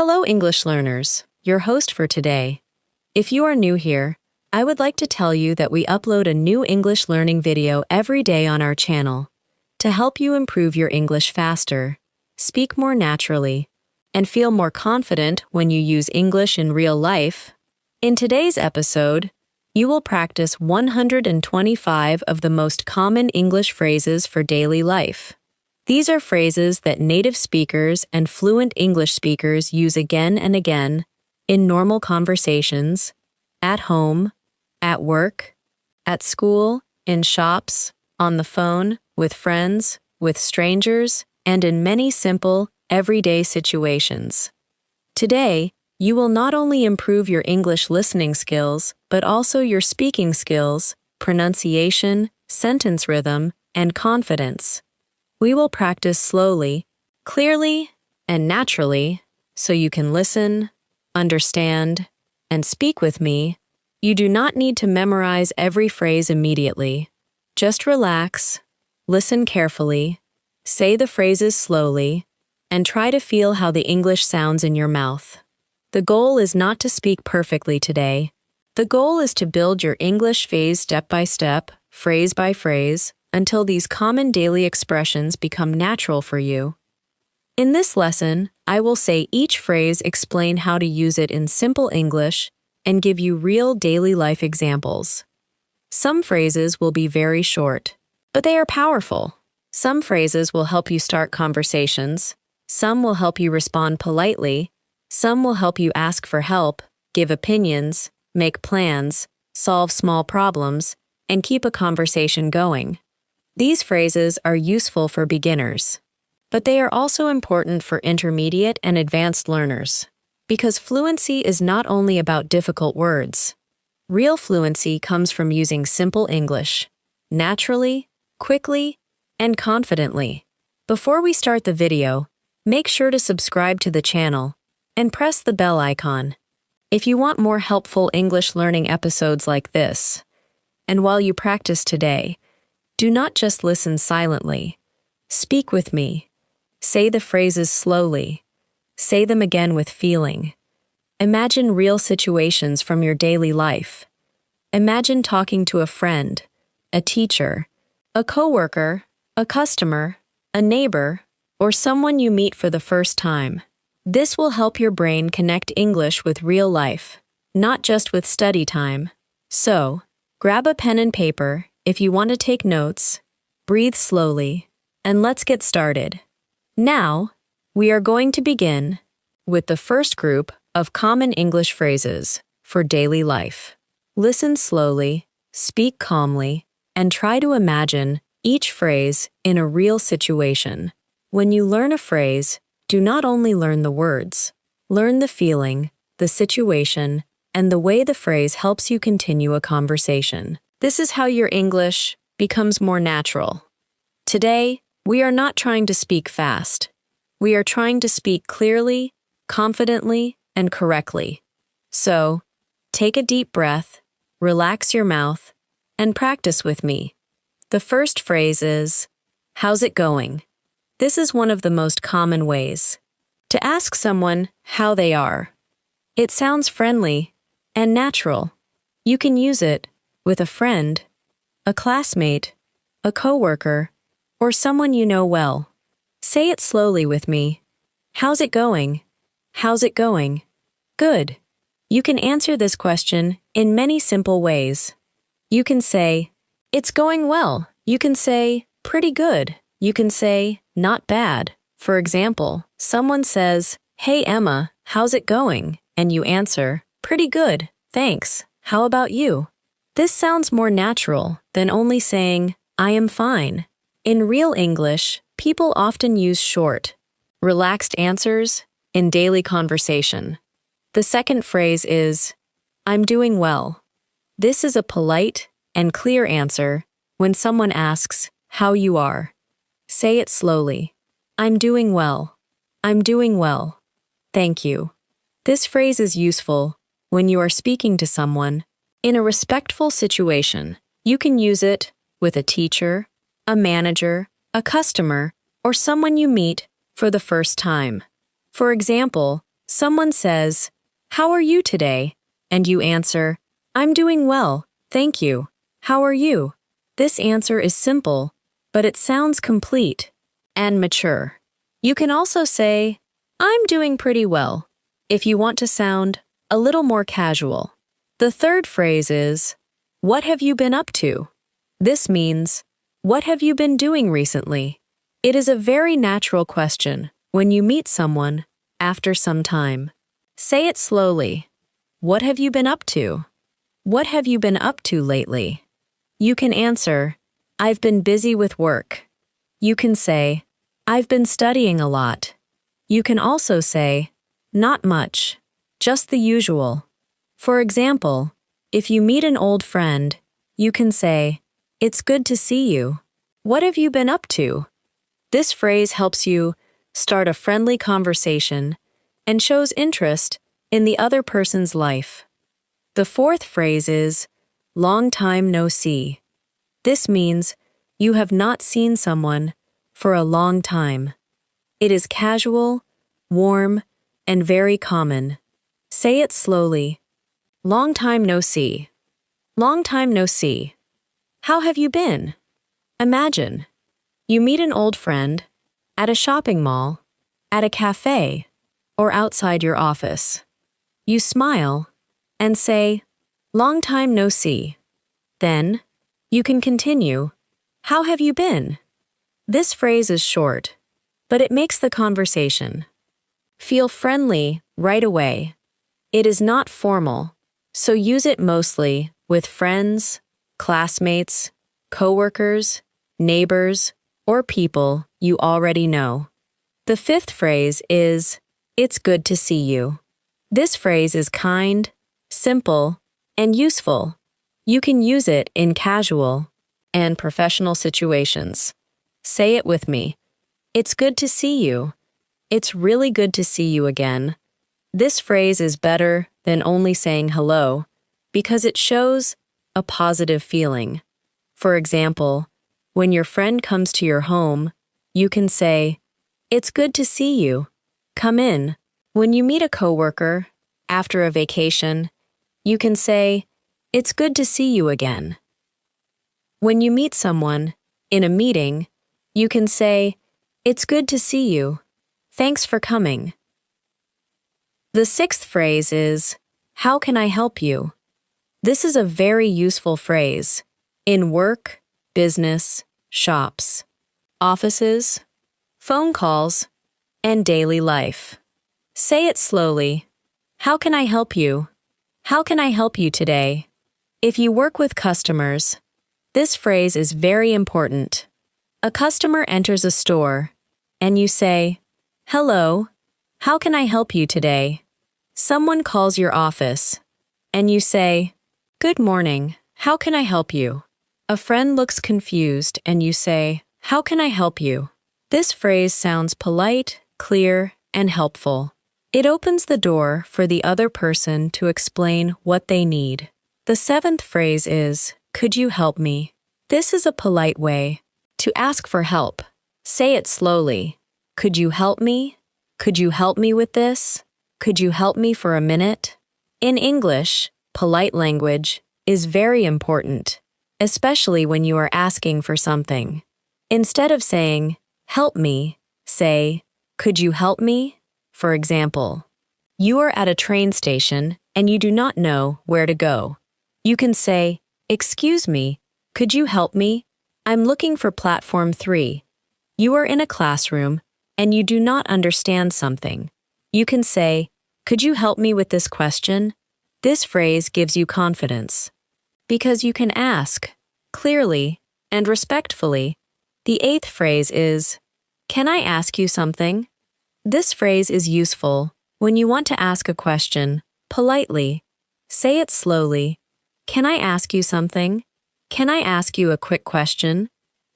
Hello, English learners. Your host for today. If you are new here, I would like to tell you that we upload a new English learning video every day on our channel to help you improve your English faster, speak more naturally, and feel more confident when you use English in real life. In today's episode, you will practice 125 of the most common English phrases for daily life. These are phrases that native speakers and fluent English speakers use again and again in normal conversations, at home, at work, at school, in shops, on the phone, with friends, with strangers, and in many simple, everyday situations. Today, you will not only improve your English listening skills, but also your speaking skills, pronunciation, sentence rhythm, and confidence. We will practice slowly, clearly, and naturally, so you can listen, understand, and speak with me. You do not need to memorize every phrase immediately. Just relax, listen carefully, say the phrases slowly, and try to feel how the English sounds in your mouth. The goal is not to speak perfectly today. The goal is to build your English phase step by step, phrase by phrase, until these common daily expressions become natural for you. In this lesson, I will say each phrase, explain how to use it in simple English, and give you real daily life examples. Some phrases will be very short, but they are powerful. Some phrases will help you start conversations. Some will help you respond politely. Some will help you ask for help, give opinions, make plans, solve small problems, and keep a conversation going. These phrases are useful for beginners, but they are also important for intermediate and advanced learners, because fluency is not only about difficult words. Real fluency comes from using simple English, naturally, quickly, and confidently. Before we start the video, make sure to subscribe to the channel and press the bell icon if you want more helpful English learning episodes like this. And while you practice today, do not just listen silently. Speak with me. Say the phrases slowly. Say them again with feeling. Imagine real situations from your daily life. Imagine talking to a friend, a teacher, a coworker, a customer, a neighbor, or someone you meet for the first time. This will help your brain connect English with real life, not just with study time. So, grab a pen and paper if you want to take notes, breathe slowly, and let's get started. Now, we are going to begin with the first group of common English phrases for daily life. Listen slowly, speak calmly, and try to imagine each phrase in a real situation. When you learn a phrase, do not only learn the words. Learn the feeling, the situation, and the way the phrase helps you continue a conversation. This is how your English becomes more natural. Today, we are not trying to speak fast. We are trying to speak clearly, confidently, and correctly. So, take a deep breath, relax your mouth, and practice with me. The first phrase is, "How's it going?" This is one of the most common ways to ask someone how they are. It sounds friendly and natural. You can use it with a friend, a classmate, a coworker, or someone you know well. Say it slowly with me. How's it going? How's it going? Good. You can answer this question in many simple ways. You can say, "It's going well." You can say, "Pretty good." You can say, "Not bad." For example, someone says, "Hey Emma, how's it going?" And you answer, "Pretty good, thanks. How about you?" This sounds more natural than only saying, "I am fine." In real English, people often use short, relaxed answers in daily conversation. The second phrase is, "I'm doing well." This is a polite and clear answer when someone asks how you are. Say it slowly. "I'm doing well. I'm doing well. Thank you." This phrase is useful when you are speaking to someone in a respectful situation. You can use it with a teacher, a manager, a customer, or someone you meet for the first time. For example, Someone says, "How are you today?" And you answer, "I'm doing well, thank you. How are you?" This answer is simple, but it sounds complete and mature. You can also say, "I'm doing pretty well," if you want to sound a little more casual. The third phrase is, "What have you been up to?" This means, "What have you been doing recently?" It is a very natural question when you meet someone after some time. Say it slowly. What have you been up to? What have you been up to lately? You can answer, "I've been busy with work." You can say, "I've been studying a lot." You can also say, "Not much, just the usual." For example, if you meet an old friend, you can say, "It's good to see you. What have you been up to?" This phrase helps you start a friendly conversation and shows interest in the other person's life. The fourth phrase is, "Long time no see." This means you have not seen someone for a long time. It is casual, warm, and very common. Say it slowly. Long time no see. Long time no see. How have you been? Imagine, you meet an old friend at a shopping mall, at a cafe, or outside your office. You smile and say, "Long time no see." Then, you can continue, "How have you been?" This phrase is short, but it makes the conversation feel friendly right away. It is not formal, so use it mostly with friends, classmates, coworkers, neighbors, or people you already know. The fifth phrase is, "It's good to see you." This phrase is kind, simple, and useful. You can use it in casual and professional situations. Say it with me. It's good to see you. It's really good to see you again. This phrase is better than only saying hello because it shows a positive feeling. For example, when your friend comes to your home, you can say, "It's good to see you. Come in." When you meet a coworker after a vacation, you can say, "It's good to see you again." When you meet someone in a meeting, you can say, "It's good to see you. Thanks for coming." The sixth phrase is, "How can I help you?" This is a very useful phrase in work, business, shops, offices, phone calls, and daily life. Say it slowly. How can I help you? How can I help you today? If you work with customers, this phrase is very important. A customer enters a store, and you say, "Hello, how can I help you today?" Someone calls your office, and you say, "Good morning, how can I help you?" A friend looks confused, and you say, "How can I help you?" This phrase sounds polite, clear, and helpful. It opens the door for the other person to explain what they need. The seventh phrase is, "Could you help me?" This is a polite way to ask for help. Say it slowly. Could you help me? Could you help me with this? Could you help me for a minute? In English, polite language is very important, especially when you are asking for something. Instead of saying, "Help me," say, "Could you help me?" For example, you are at a train station and you do not know where to go. You can say, "Excuse me, could you help me? I'm looking for platform 3. You are in a classroom and you do not understand something. You can say, "Could you help me with this question?" This phrase gives you confidence because you can ask clearly and respectfully. The eighth phrase is, "Can I ask you something?" This phrase is useful when you want to ask a question politely. Say it slowly. Can I ask you something? Can I ask you a quick question?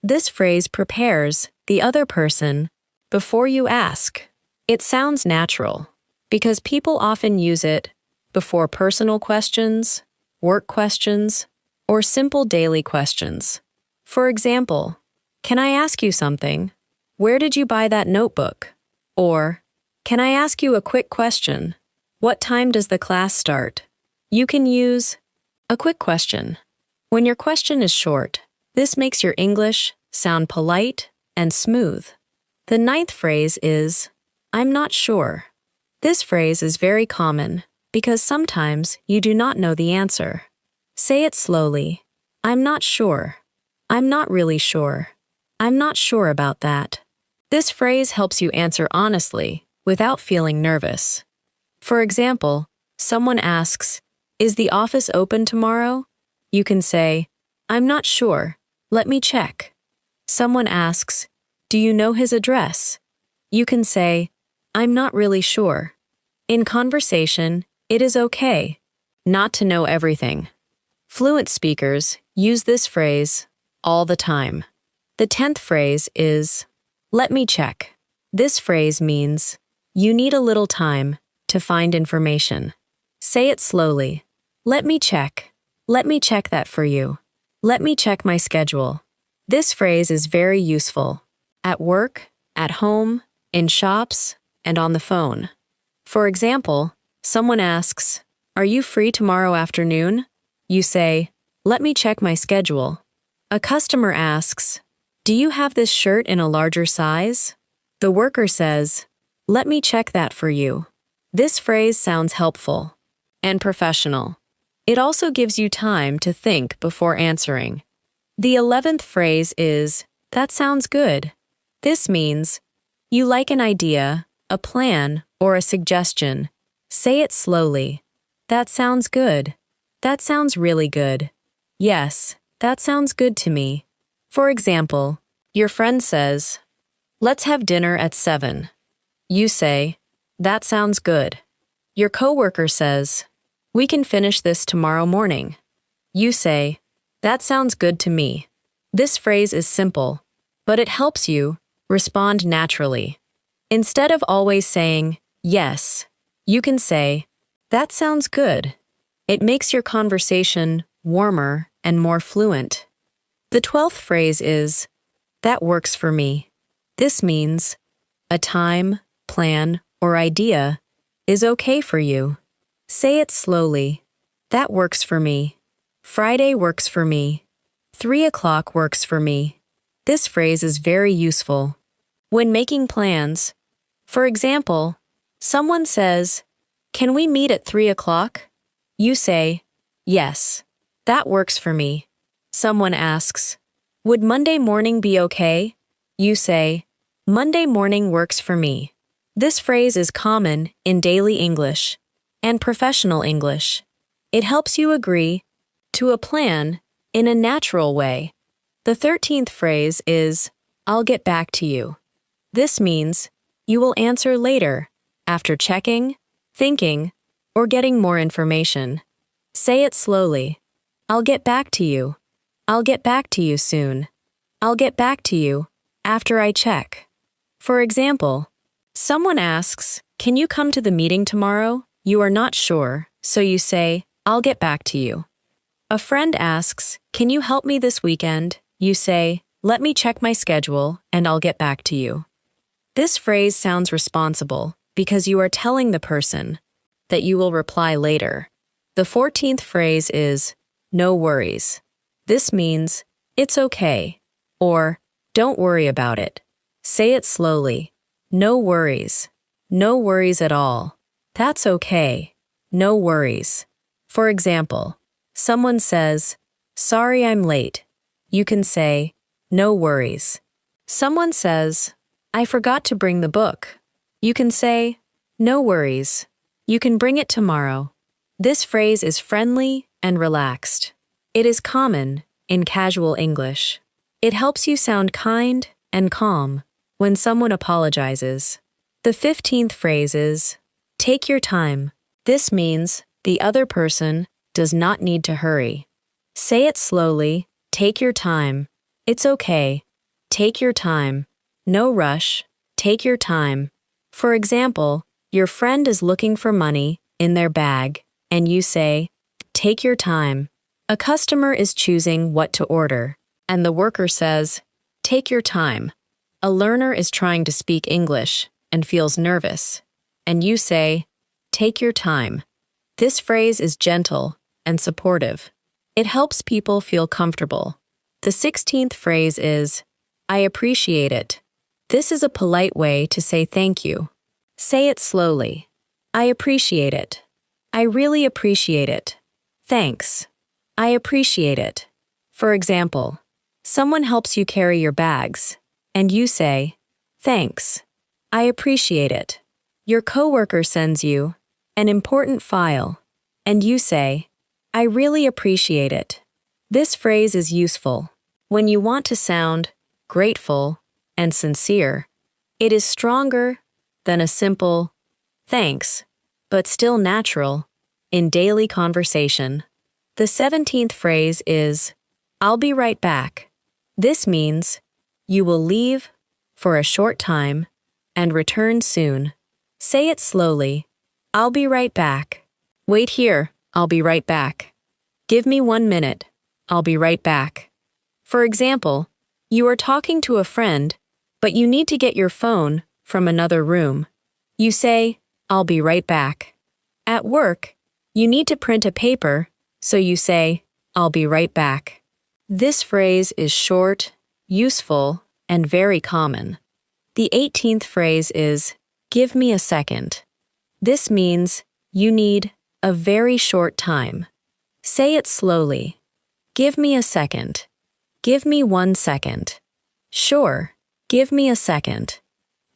This phrase prepares the other person before you ask. It sounds natural because people often use it before personal questions, work questions, or simple daily questions. For example, "Can I ask you something? Where did you buy that notebook?" Or, Can I ask you a quick question? What time does the class start? You can use a quick question. When your question is short, this makes your English sound polite and smooth. The ninth phrase is, I'm not sure. This phrase is very common because sometimes you do not know the answer. Say it slowly. I'm not sure. I'm not really sure. I'm not sure about that. This phrase helps you answer honestly without feeling nervous. For example, someone asks, is the office open tomorrow? You can say, I'm not sure. Let me check. Someone asks, do you know his address? You can say, I'm not really sure. In conversation, it is okay not to know everything. Fluent speakers use this phrase all the time. The 10th phrase is, let me check. This phrase means, you need a little time to find information. Say it slowly. Let me check. Let me check that for you. Let me check my schedule. This phrase is very useful at work, at home, in shops, and on the phone. For example, someone asks, are you free tomorrow afternoon? You say, let me check my schedule. A customer asks, do you have this shirt in a larger size? The worker says, let me check that for you. This phrase sounds helpful and professional. It also gives you time to think before answering. The 11th phrase is, that sounds good. This means, you like an idea, a plan, or a suggestion. Say it slowly. That sounds good. That sounds really good. Yes, that sounds good to me. For example, your friend says, let's have dinner at 7. You say, that sounds good. Your coworker says, we can finish this tomorrow morning. You say, that sounds good to me. This phrase is simple, but it helps you respond naturally. Instead of always saying, yes, you can say, that sounds good. It makes your conversation warmer and more fluent. The 12th phrase is, that works for me. This means, a time, plan, or idea is okay for you. Say it slowly. That works for me. Friday works for me. 3 o'clock works for me. This phrase is very useful when making plans. For example, someone says, can we meet at 3 o'clock? You say, yes, that works for me. Someone asks, would Monday morning be okay? You say, Monday morning works for me. This phrase is common in daily English and professional English. It helps you agree to a plan in a natural way. The 13th phrase is, I'll get back to you. This means you will answer later, after checking, thinking, or getting more information. Say it slowly. I'll get back to you. I'll get back to you soon. I'll get back to you after I check. For example, someone asks, can you come to the meeting tomorrow? You are not sure, so you say, I'll get back to you. A friend asks, can you help me this weekend? You say, let me check my schedule and I'll get back to you. This phrase sounds responsible because you are telling the person that you will reply later. The 14th phrase is, no worries. This means, it's okay, or don't worry about it. Say it slowly. No worries. No worries at all. That's okay. No worries. For example, someone says, sorry I'm late. You can say, no worries. Someone says, I forgot to bring the book. You can say, no worries. You can bring it tomorrow. This phrase is friendly and relaxed. It is common in casual English. It helps you sound kind and calm when someone apologizes. The 15th phrase is, take your time. This means the other person does not need to hurry. Say it slowly. Take your time. It's okay. Take your time. No rush. Take your time. For example, your friend is looking for money in their bag, and you say, take your time. A customer is choosing what to order, and the worker says, take your time. A learner is trying to speak English and feels nervous. and you say, take your time. This phrase is gentle and supportive. It helps people feel comfortable. The 16th phrase is, I appreciate it. This is a polite way to say thank you. Say it slowly. I appreciate it. I really appreciate it. Thanks. I appreciate it. For example, someone helps you carry your bags, and you say, thanks. I appreciate it. Your coworker sends you an important file, and you say, I really appreciate it. This phrase is useful when you want to sound grateful and sincere. It is stronger than a simple thanks, but still natural in daily conversation. The 17th phrase is, I'll be right back. This means you will leave for a short time and return soon. Say it slowly. I'll be right back. Wait here. I'll be right back. Give me 1 minute. I'll be right back. For example, you are talking to a friend, but you need to get your phone from another room. You say, I'll be right back. At work, you need to print a paper, so you say, I'll be right back. This phrase is short, useful, and very common. The 18th phrase is, give me a second. This means you need a very short time. Say it slowly. Give me a second. Give me 1 second. Sure, give me a second.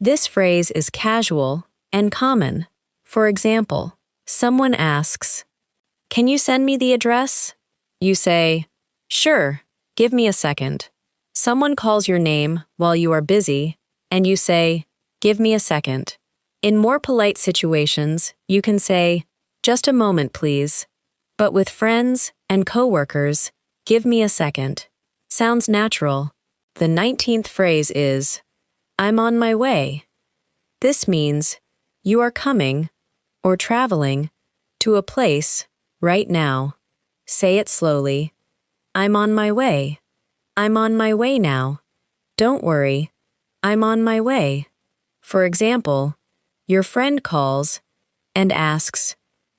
This phrase is casual and common. For example, someone asks, can you send me the address? You say, sure, give me a second. Someone calls your name while you are busy, and you say, give me a second. In more polite situations, you can say, just a moment, please. But with friends and coworkers, give me a second sounds natural. The 19th phrase is, I'm on my way. This means you are coming or traveling to a place right now. Say it slowly. I'm on my way. I'm on my way now. Don't worry. I'm on my way. For example, your friend calls and asks,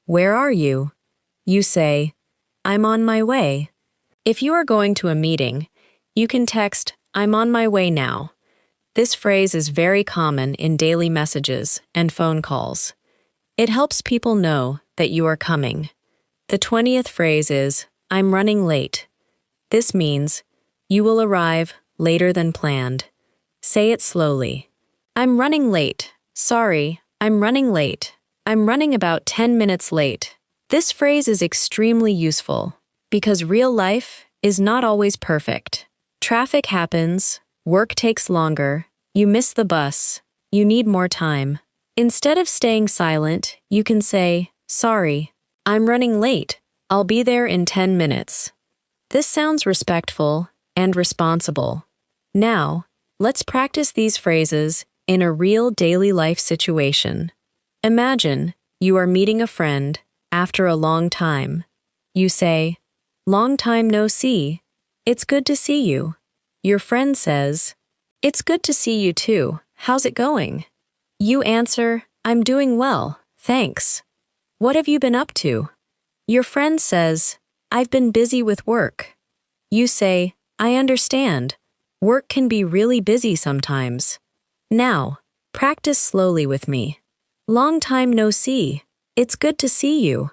where are you? You say, I'm on my way. If you are going to a meeting, you can text, I'm on my way now. This phrase is very common in daily messages and phone calls. It helps people know that you are coming. The 20th phrase is, I'm running late. This means you will arrive later than planned. Say it slowly. I'm running late. Sorry, I'm running late. I'm running about 10 minutes late. This phrase is extremely useful because real life is not always perfect. Traffic happens, work takes longer, you miss the bus, you need more time. Instead of staying silent, you can say, sorry, I'm running late. I'll be there in 10 minutes. This sounds respectful and responsible. Now, let's practice these phrases in a real daily life situation. Imagine you are meeting a friend after a long time. You say, long time no see. It's good to see you. Your friend says, it's good to see you too. How's it going? You answer, I'm doing well, thanks. What have you been up to? Your friend says, I've been busy with work. You say, I understand. Work can be really busy sometimes. Now, practice slowly with me. Long time no see. It's good to see you.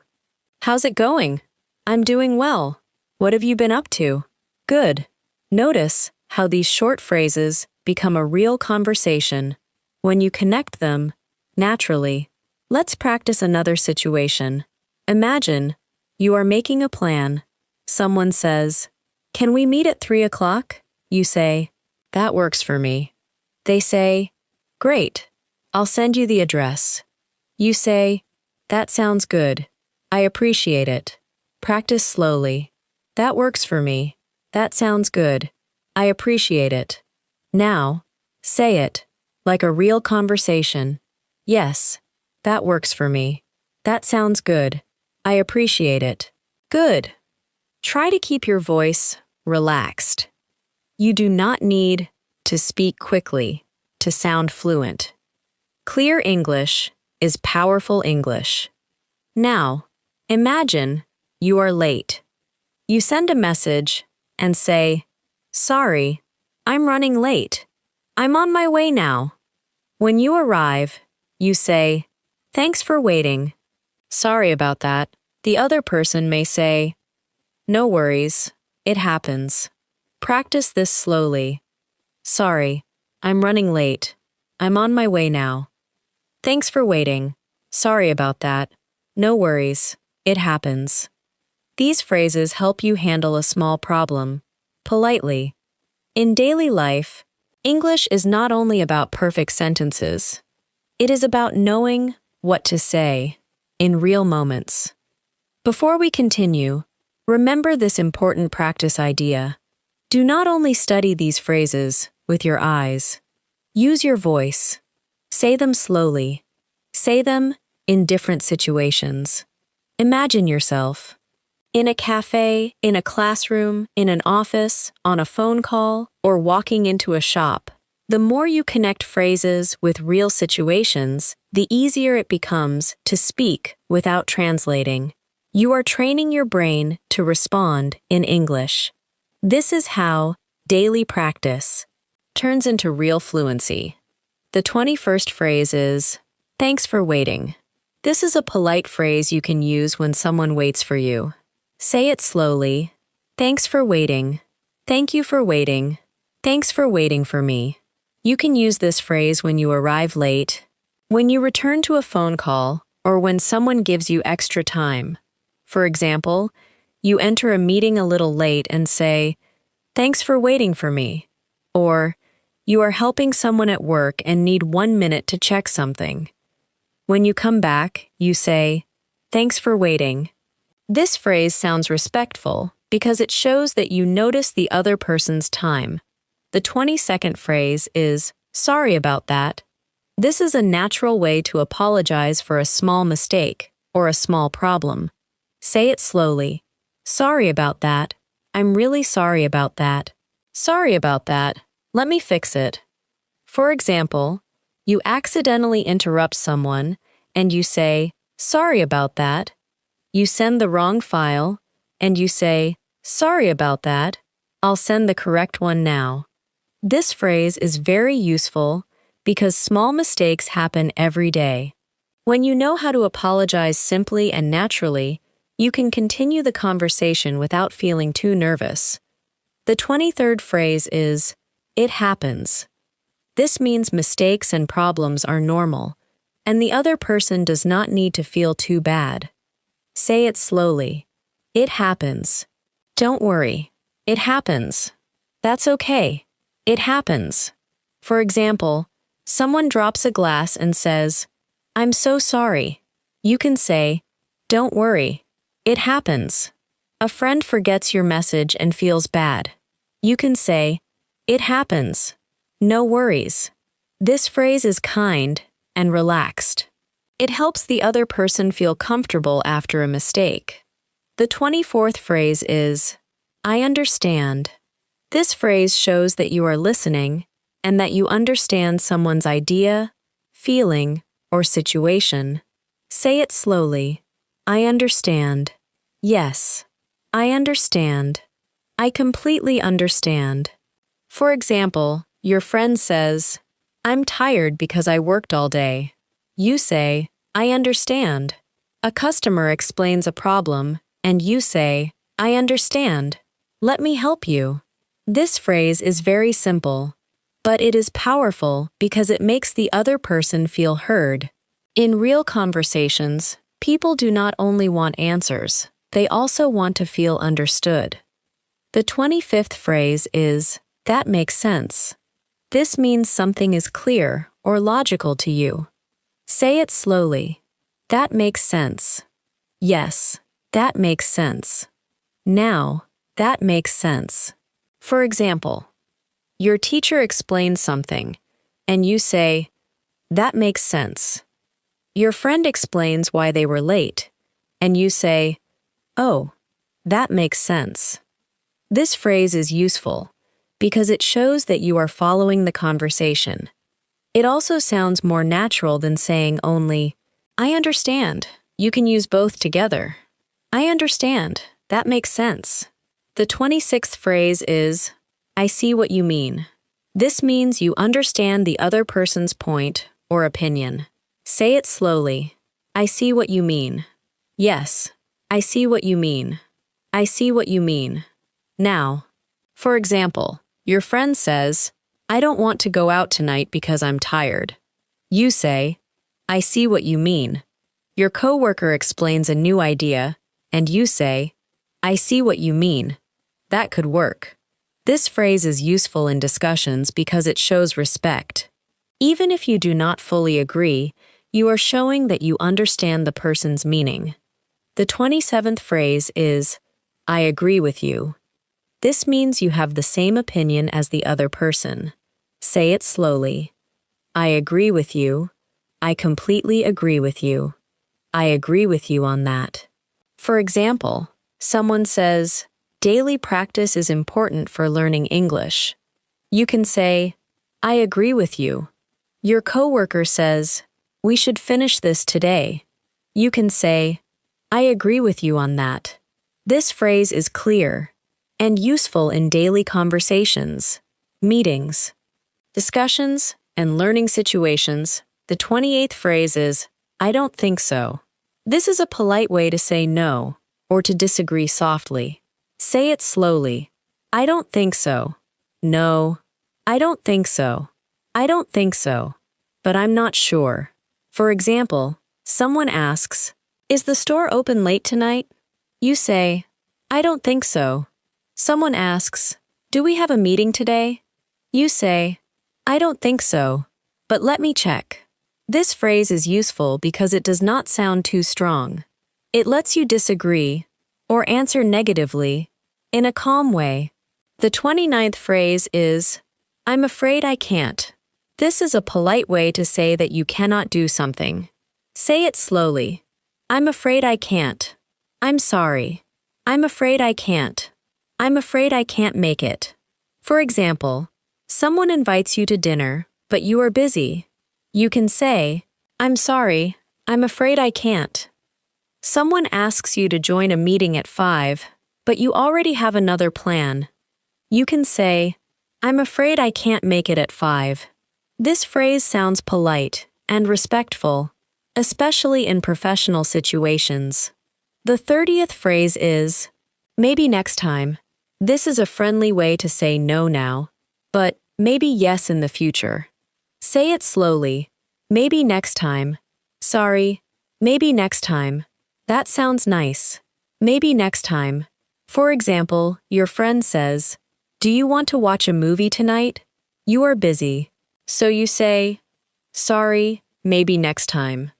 How's it going? I'm doing well. What have you been up to? Good. Notice how these short phrases become a real conversation when you connect them naturally. Let's practice another situation. Imagine you are making a plan. Someone says, can we meet at 3 o'clock? You say, that works for me. They say, great. I'll send you the address. You say, that sounds good. I appreciate it. Practice slowly. That works for me. That sounds good. I appreciate it. Now, say it, like a real conversation. Yes, that works for me. That sounds good. I appreciate it. Good. Try to keep your voice relaxed. You do not need to speak quickly to sound fluent. Clear English is powerful English. Now, imagine you are late. You send a message and say, "Sorry, I'm running late. I'm on my way now." When you arrive, you say, "Thanks for waiting." "Sorry about that." The other person may say, "No worries, it happens." Practice this slowly. "Sorry, I'm running late. I'm on my way now." "Thanks for waiting." "Sorry about that." "No worries, it happens." These phrases help you handle a small problem politely. In daily life, English is not only about perfect sentences. It is about knowing what to say in real moments. Before we continue, remember this important practice idea. Do not only study these phrases with your eyes. Use your voice. Say them slowly. Say them in different situations. Imagine yourself in a cafe, in a classroom, in an office, on a phone call, or walking into a shop. The more you connect phrases with real situations, the easier it becomes to speak without translating. You are training your brain to respond in English. This is how daily practice turns into real fluency. The 21st phrase is, "Thanks for waiting." This is a polite phrase you can use when someone waits for you. Say it slowly. "Thanks for waiting." "Thank you for waiting." "Thanks for waiting for me." You can use this phrase when you arrive late, when you return to a phone call, or when someone gives you extra time. For example, you enter a meeting a little late and say, "Thanks for waiting for me." Or, you are helping someone at work and need 1 minute to check something. When you come back, you say, "Thanks for waiting." This phrase sounds respectful because it shows that you notice the other person's time. The 22nd phrase is, "Sorry about that." This is a natural way to apologize for a small mistake or a small problem. Say it slowly. "Sorry about that. I'm really sorry about that." "Sorry about that. Let me fix it." For example, you accidentally interrupt someone and you say, "Sorry about that." You send the wrong file and you say, "Sorry about that. I'll send the correct one now." This phrase is very useful because small mistakes happen every day. When you know how to apologize simply and naturally, you can continue the conversation without feeling too nervous. The 23rd phrase is, "It happens." This means mistakes and problems are normal, and the other person does not need to feel too bad. Say it slowly. "It happens." "Don't worry. It happens." "That's okay. It happens." For example, someone drops a glass and says, "I'm so sorry." You can say, "Don't worry. It happens." A friend forgets your message and feels bad. You can say, "It happens. No worries." This phrase is kind and relaxed. It helps the other person feel comfortable after a mistake. The 24th phrase is, "I understand." This phrase shows that you are listening and that you understand someone's idea, feeling, or situation. Say it slowly. "I understand." "Yes, I understand." "I completely understand." For example, your friend says, "I'm tired because I worked all day." You say, "I understand." A customer explains a problem, and you say, "I understand. Let me help you." This phrase is very simple, but it is powerful because it makes the other person feel heard. In real conversations, people do not only want answers, they also want to feel understood. The 25th phrase is, "That makes sense." This means something is clear or logical to you. Say it slowly. "That makes sense." "Yes, that makes sense." "Now, that makes sense." For example, your teacher explains something, and you say, "That makes sense." Your friend explains why they were late, and you say, "Oh, that makes sense." This phrase is useful because it shows that you are following the conversation. It also sounds more natural than saying only, I understand. You can use both together. I understand. That makes sense. The 26th phrase is, I see what you mean. This means you understand the other person's point or opinion. Say it slowly. I see what you mean. Yes, I see what you mean. I see what you mean. Now, for example, your friend says, I don't want to go out tonight because I'm tired. You say, I see what you mean. Your coworker explains a new idea, and you say, I see what you mean. That could work. This phrase is useful in discussions because it shows respect. Even if you do not fully agree, you are showing that you understand the person's meaning. The 27th phrase is, I agree with you. This means you have the same opinion as the other person. Say it slowly. I agree with you. I completely agree with you. I agree with you on that. For example, someone says, daily practice is important for learning English. You can say, I agree with you. Your coworker says, we should finish this today. You can say, I agree with you on that. This phrase is clear and useful in daily conversations, meetings, discussions, and learning situations. The 28th phrase is, I don't think so. This is a polite way to say no or to disagree softly. Say it slowly. I don't think so. No. I don't think so. I don't think so. But I'm not sure. For example, someone asks, is the store open late tonight? You say, I don't think so. Someone asks, do we have a meeting today? You say, I don't think so, but let me check. This phrase is useful because it does not sound too strong. It lets you disagree or answer negatively in a calm way. The 29th phrase is, I'm afraid I can't. This is a polite way to say that you cannot do something. Say it slowly. I'm afraid I can't. I'm sorry. I'm afraid I can't. I'm afraid I can't make it. For example, someone invites you to dinner, but you are busy. You can say, I'm sorry, I'm afraid I can't. Someone asks you to join a meeting at 5, but you already have another plan. You can say, I'm afraid I can't make it at 5. This phrase sounds polite and respectful, especially in professional situations. The 30th phrase is, maybe next time. This is a friendly way to say no now, but maybe yes in the future. Say it slowly. Maybe next time. Sorry. Maybe next time. That sounds nice. Maybe next time. For example, your friend says, do you want to watch a movie tonight? You are busy. So you say, sorry, maybe next time.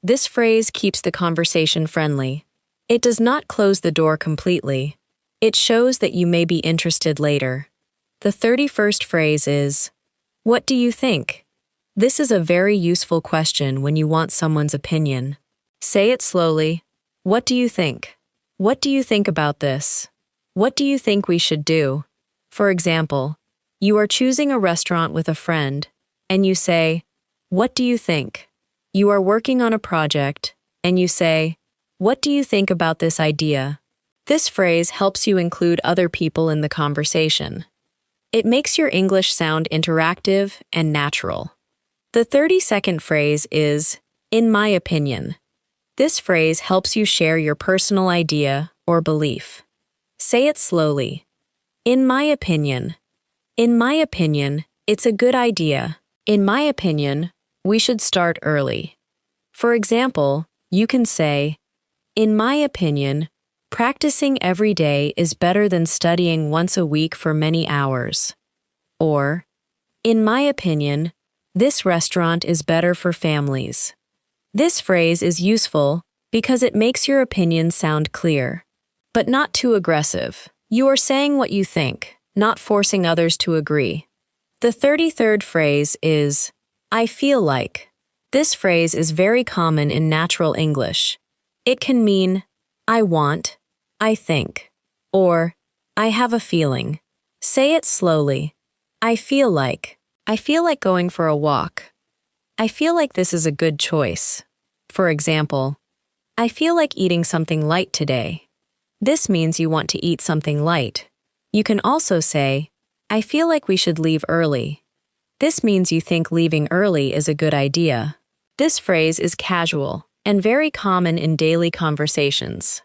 This phrase keeps the conversation friendly. It does not close the door completely. It shows that you may be interested later. The 31st phrase is, what do you think? This is a very useful question when you want someone's opinion. Say it slowly. What do you think? What do you think about this? What do you think we should do? For example, you are choosing a restaurant with a friend, and you say, what do you think? You are working on a project, and you say, what do you think about this idea? This phrase helps you include other people in the conversation. It makes your English sound interactive and natural. The 32nd phrase is, in my opinion. This phrase helps you share your personal idea or belief. Say it slowly. In my opinion. In my opinion, it's a good idea. In my opinion, we should start early. For example, you can say, in my opinion, practicing every day is better than studying once a week for many hours. Or, in my opinion, this restaurant is better for families. This phrase is useful because it makes your opinion sound clear, but not too aggressive. You are saying what you think, not forcing others to agree. The 33rd phrase is, I feel like. This phrase is very common in natural English. It can mean, I want, I think, or I have a feeling. Say it slowly. I feel like. I feel like going for a walk. I feel like this is a good choice. For example, I feel like eating something light today. This means you want to eat something light. You can also say, I feel like we should leave early. This means you think leaving early is a good idea. This phrase is casual and very common in daily conversations.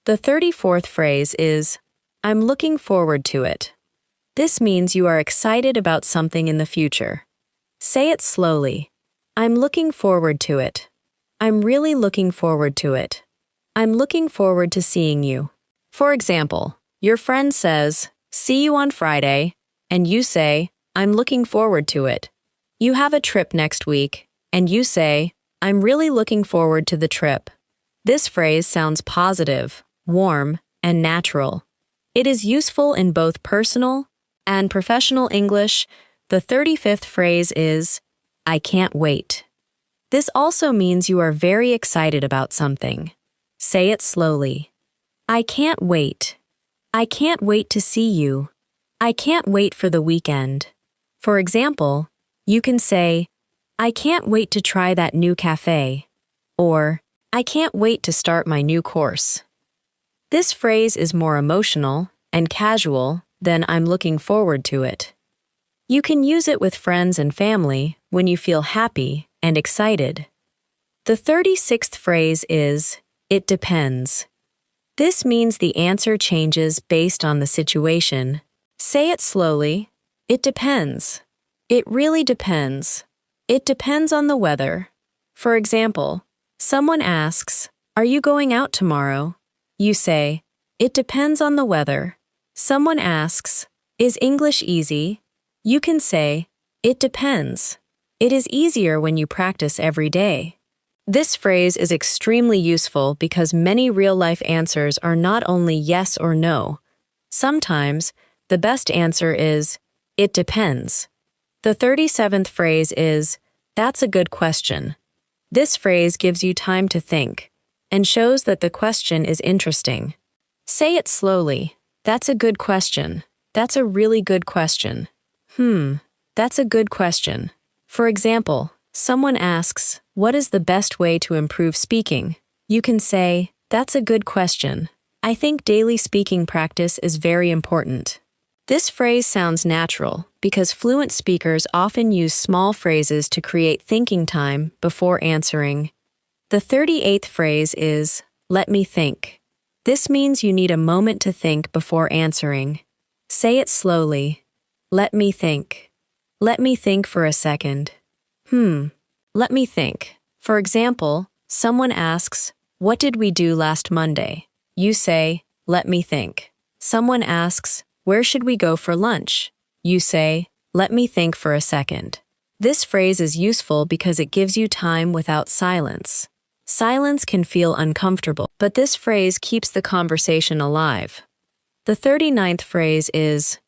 The 34th phrase is, I'm looking forward to it. This means you are excited about something in the future. Say it slowly. I'm looking forward to it. I'm really looking forward to it. I'm looking forward to seeing you. For example, your friend says, see you on Friday, and you say, I'm looking forward to it. You have a trip next week, and you say, I'm really looking forward to the trip. This phrase sounds positive, warm, and natural. It is useful in both personal and professional English. The 35th phrase is, I can't wait. This also means you are very excited about something. Say it slowly. I can't wait. I can't wait to see you. I can't wait for the weekend. For example, you can say, I can't wait to try that new cafe, or I can't wait to start my new course. This phrase is more emotional and casual than I'm looking forward to it. You can use it with friends and family when you feel happy and excited. The 36th phrase is, it depends. This means the answer changes based on the situation. Say it slowly. It depends. It really depends. It depends on the weather. For example, someone asks, are you going out tomorrow? You say, it depends on the weather. Someone asks, is English easy? You can say, it depends. It is easier when you practice every day. This phrase is extremely useful because many real-life answers are not only yes or no. Sometimes, the best answer is, it depends. The 37th phrase is, that's a good question. This phrase gives you time to think and shows that the question is interesting. Say it slowly. That's a good question. That's a really good question. That's a good question. For example, someone asks, what is the best way to improve speaking? You can say, that's a good question. I think daily speaking practice is very important. This phrase sounds natural because fluent speakers often use small phrases to create thinking time before answering. The 38th phrase is, let me think. This means you need a moment to think before answering. Say it slowly. Let me think. Let me think for a second. Let me think. For example, someone asks, what did we do last Monday? You say, let me think. Someone asks, where should we go for lunch? You say, let me think for a second. This phrase is useful because it gives you time without silence. Silence can feel uncomfortable, but this phrase keeps the conversation alive. The 39th phrase is,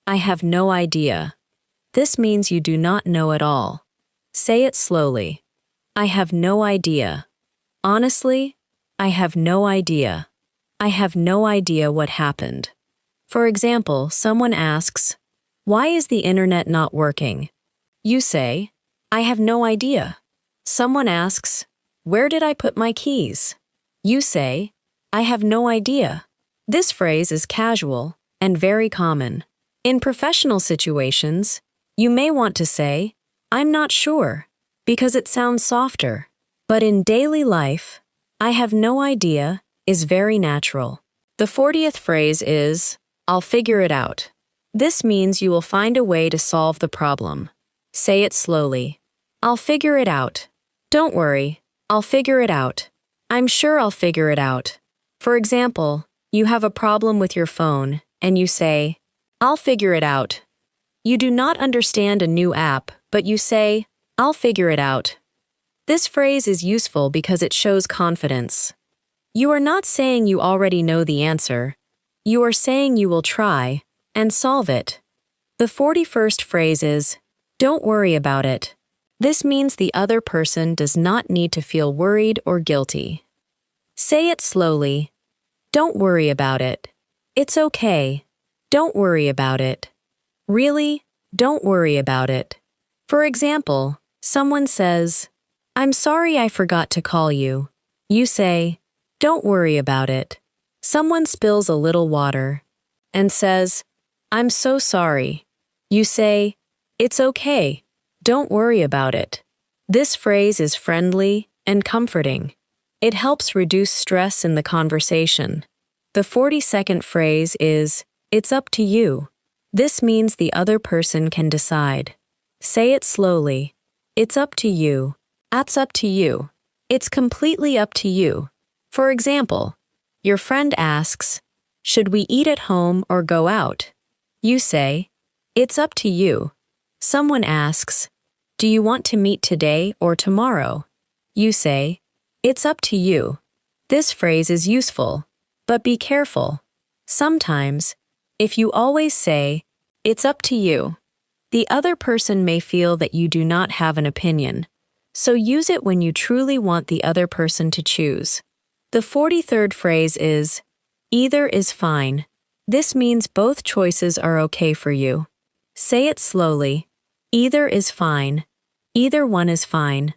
I have no idea. This means you do not know at all. Say it slowly. I have no idea. Honestly, I have no idea. I have no idea what happened. For example, someone asks, why is the internet not working? You say, I have no idea. Someone asks, where did I put my keys? You say, I have no idea. This phrase is casual and very common. In professional situations, you may want to say, I'm not sure, because it sounds softer. But in daily life, I have no idea is very natural. The 40th phrase is, I'll figure it out. This means you will find a way to solve the problem. Say it slowly. I'll figure it out. Don't worry, I'll figure it out. I'm sure I'll figure it out. For example, you have a problem with your phone, and you say, I'll figure it out. You do not understand a new app, but you say, I'll figure it out. This phrase is useful because it shows confidence. You are not saying you already know the answer. You are saying you will try and solve it. The 41st phrase is, don't worry about it. This means the other person does not need to feel worried or guilty. Say it slowly. Don't worry about it. It's okay. Don't worry about it. Really, don't worry about it. For example, someone says, I'm sorry I forgot to call you. You say, don't worry about it. Someone spills a little water and says, I'm so sorry. You say, it's okay. Don't worry about it. This phrase is friendly and comforting. It helps reduce stress in the conversation. The 42nd phrase is, it's up to you. This means the other person can decide. Say it slowly. It's up to you. That's up to you. It's completely up to you. For example, your friend asks, should we eat at home or go out? You say, it's up to you. Someone asks, do you want to meet today or tomorrow? You say, it's up to you. This phrase is useful, but be careful. Sometimes, if you always say, it's up to you, the other person may feel that you do not have an opinion, so use it when you truly want the other person to choose. The 43rd phrase is, either is fine. This means both choices are okay for you. Say it slowly. Either is fine. Either one is fine.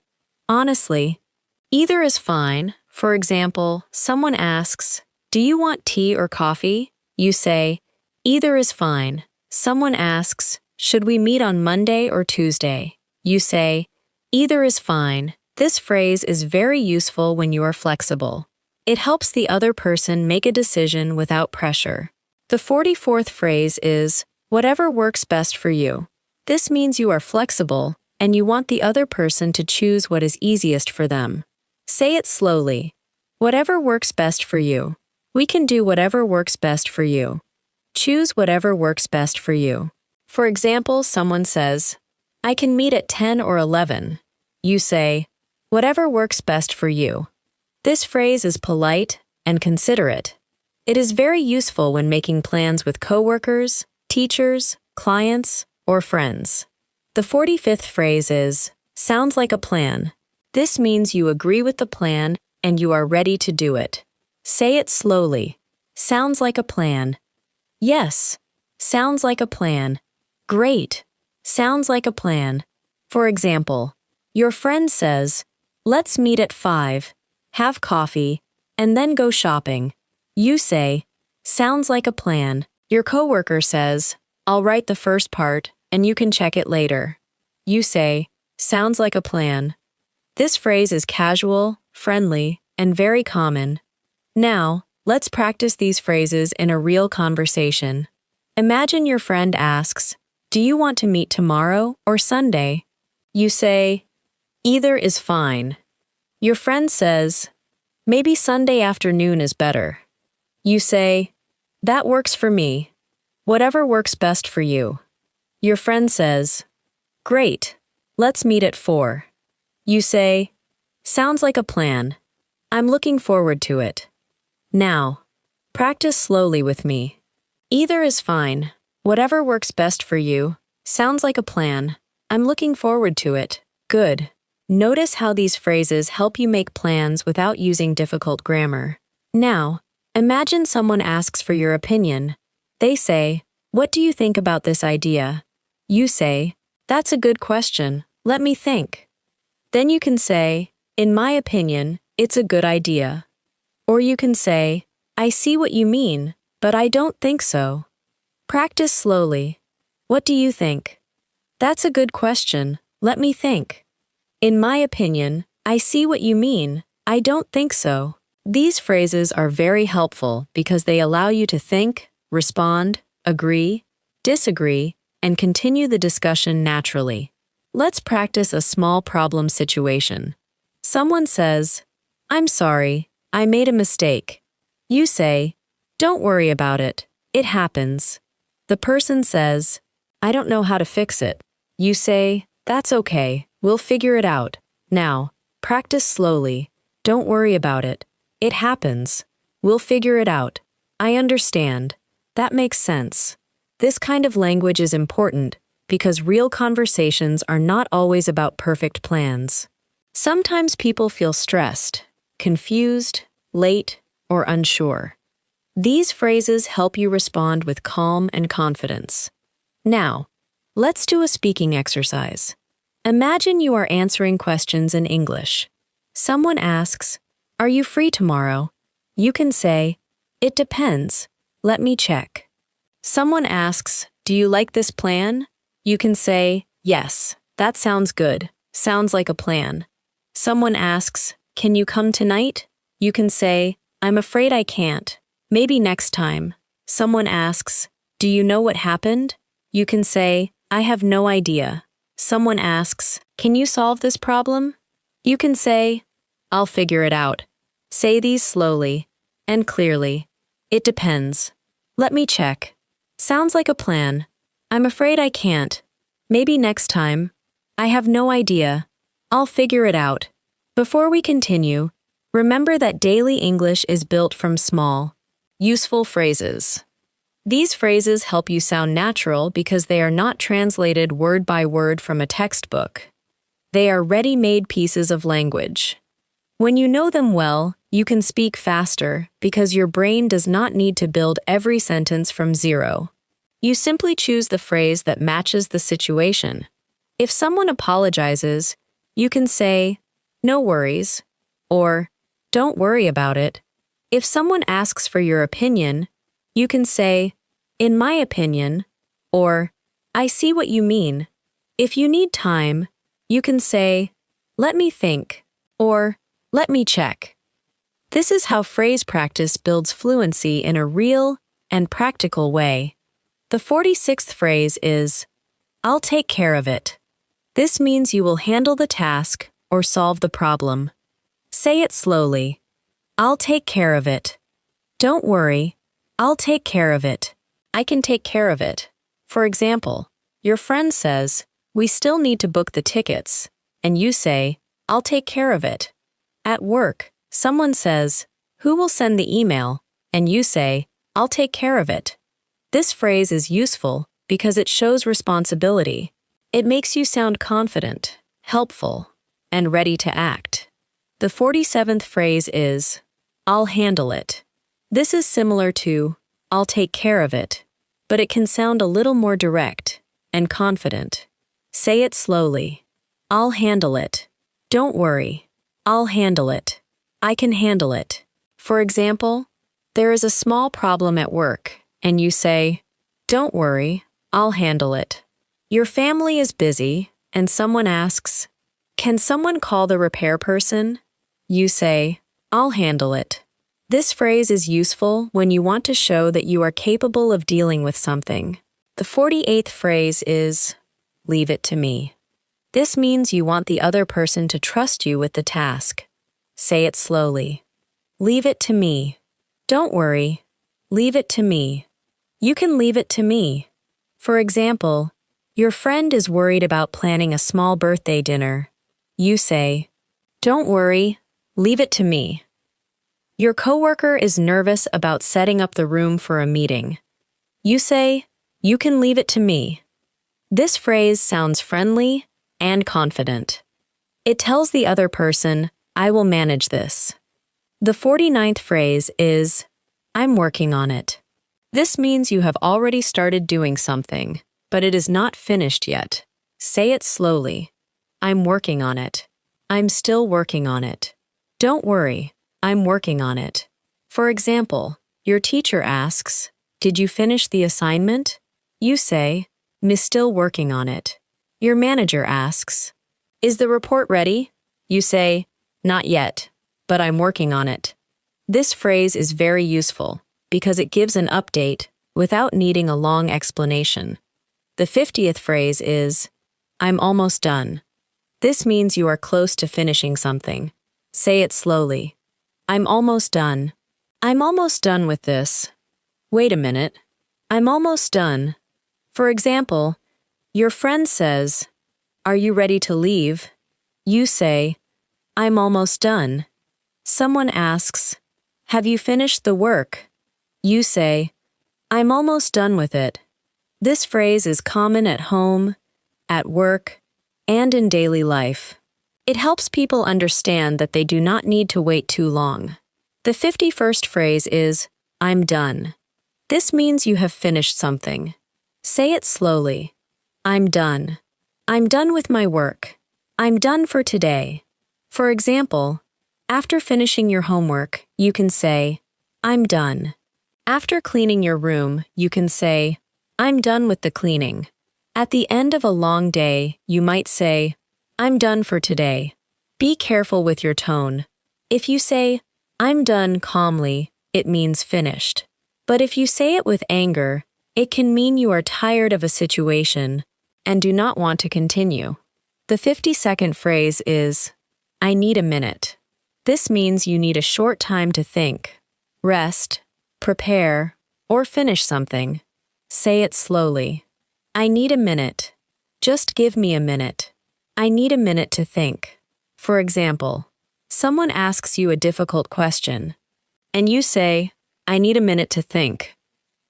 Honestly, either is fine. For example, someone asks, do you want tea or coffee? You say, either is fine. Someone asks, should we meet on Monday or Tuesday? You say, either is fine. This phrase is very useful when you are flexible. It helps the other person make a decision without pressure. The 44th phrase is, whatever works best for you. This means you are flexible and you want the other person to choose what is easiest for them. Say it slowly. Whatever works best for you. We can do whatever works best for you. Choose whatever works best for you. For example, someone says, I can meet at 10 or 11. You say, whatever works best for you. This phrase is polite and considerate. It is very useful when making plans with coworkers, teachers, clients, or friends. The 45th phrase is, sounds like a plan. This means you agree with the plan and you are ready to do it. Say it slowly. Sounds like a plan. Yes. Sounds like a plan. Great. Sounds like a plan. For example, your friend says, let's meet at 5, have coffee, and then go shopping. You say, sounds like a plan. Your coworker says, I'll write the first part, and you can check it later. You say, sounds like a plan. This phrase is casual, friendly, and very common. Now, let's practice these phrases in a real conversation. Imagine your friend asks, do you want to meet tomorrow or Sunday? You say, either is fine. Your friend says, maybe Sunday afternoon is better. You say, that works for me. Whatever works best for you. Your friend says, great, let's meet at 4. You say, sounds like a plan. I'm looking forward to it. Now, practice slowly with me. Either is fine. Whatever works best for you. Sounds like a plan. I'm looking forward to it. Good. Notice how these phrases help you make plans without using difficult grammar. Now, imagine someone asks for your opinion. They say, what do you think about this idea? You say, that's a good question. Let me think. Then you can say, in my opinion, it's a good idea. Or you can say, I see what you mean, but I don't think so. Practice slowly. What do you think? That's a good question. Let me think. In my opinion, I see what you mean. I don't think so. These phrases are very helpful because they allow you to think, respond, agree, disagree, and continue the discussion naturally. Let's practice a small problem situation. Someone says, I'm sorry, I made a mistake. You say, don't worry about it. It happens. The person says, I don't know how to fix it. You say, that's okay. We'll figure it out. Now, practice slowly. Don't worry about it. It happens. We'll figure it out. I understand. That makes sense. This kind of language is important because real conversations are not always about perfect plans. Sometimes people feel stressed, confused, late, or unsure. These phrases help you respond with calm and confidence. Now, let's do a speaking exercise. Imagine you are answering questions in English. Someone asks, "Are you free tomorrow?" You can say, "It depends. Let me check." Someone asks, "Do you like this plan?" You can say, "Yes, that sounds good. Sounds like a plan." Someone asks, "Can you come tonight?" You can say, "I'm afraid I can't. Maybe next time." Someone asks, "Do you know what happened?" You can say, "I have no idea." Someone asks, "Can you solve this problem?" You can say, "I'll figure it out." Say these slowly and clearly. It depends. Let me check. Sounds like a plan. I'm afraid I can't. Maybe next time. I have no idea. I'll figure it out. Before we continue, remember that daily English is built from small, useful phrases. These phrases help you sound natural because they are not translated word by word from a textbook. They are ready-made pieces of language. When you know them well, you can speak faster because your brain does not need to build every sentence from zero. You simply choose the phrase that matches the situation. If someone apologizes, you can say, "No worries," or "Don't worry about it." If someone asks for your opinion, you can say, "In my opinion," or "I see what you mean." If you need time, you can say, "Let me think," or "Let me check." This is how phrase practice builds fluency in a real and practical way. The 46th phrase is, "I'll take care of it." This means you will handle the task or solve the problem. Say it slowly. "I'll take care of it." Don't worry. I'll take care of it. I can take care of it. For example, your friend says, "We still need to book the tickets," and you say, "I'll take care of it." At work, someone says, "Who will send the email?" and you say, "I'll take care of it." This phrase is useful because it shows responsibility. It makes you sound confident, helpful, and ready to act. The 47th phrase is, "I'll handle it." This is similar to, "I'll take care of it," but it can sound a little more direct and confident. Say it slowly. "I'll handle it." Don't worry. I'll handle it. I can handle it. For example, there is a small problem at work, and you say, "Don't worry, I'll handle it." Your family is busy, and someone asks, "Can someone call the repair person?" You say, "I'll handle it." This phrase is useful when you want to show that you are capable of dealing with something. The 48th phrase is, "Leave it to me." This means you want the other person to trust you with the task. Say it slowly. "Leave it to me." Don't worry. Leave it to me. You can leave it to me. For example, your friend is worried about planning a small birthday dinner. You say, "Don't worry. Leave it to me." Your coworker is nervous about setting up the room for a meeting. You say, "You can leave it to me." This phrase sounds friendly and confident. It tells the other person, "I will manage this." The 49th phrase is, "I'm working on it." This means you have already started doing something, but it is not finished yet. Say it slowly. "I'm working on it." "I'm still working on it." Don't worry. I'm working on it. For example, your teacher asks, "Did you finish the assignment?" You say, "I'm still working on it." Your manager asks, "Is the report ready?" You say, "Not yet, but I'm working on it." This phrase is very useful because it gives an update without needing a long explanation. The 50th phrase is, "I'm almost done." This means you are close to finishing something. Say it slowly. "I'm almost done." "I'm almost done with this." "Wait a minute. I'm almost done." For example, your friend says, "Are you ready to leave?" You say, "I'm almost done." Someone asks, "Have you finished the work?" You say, "I'm almost done with it." This phrase is common at home, at work, and in daily life. It helps people understand that they do not need to wait too long. The 51st phrase is, "I'm done." This means you have finished something. Say it slowly. "I'm done. I'm done with my work." I'm done for today. For example, after finishing your homework, you can say, I'm done. After cleaning your room, you can say, I'm done with the cleaning. At the end of a long day, you might say, I'm done for today. Be careful with your tone. If you say, I'm done calmly, it means finished. But if you say it with anger, it can mean you are tired of a situation and do not want to continue. The 50-second phrase is, I need a minute. This means you need a short time to think, rest, prepare, or finish something. Say it slowly. I need a minute. Just give me a minute. I need a minute to think. For example, someone asks you a difficult question, and you say, I need a minute to think.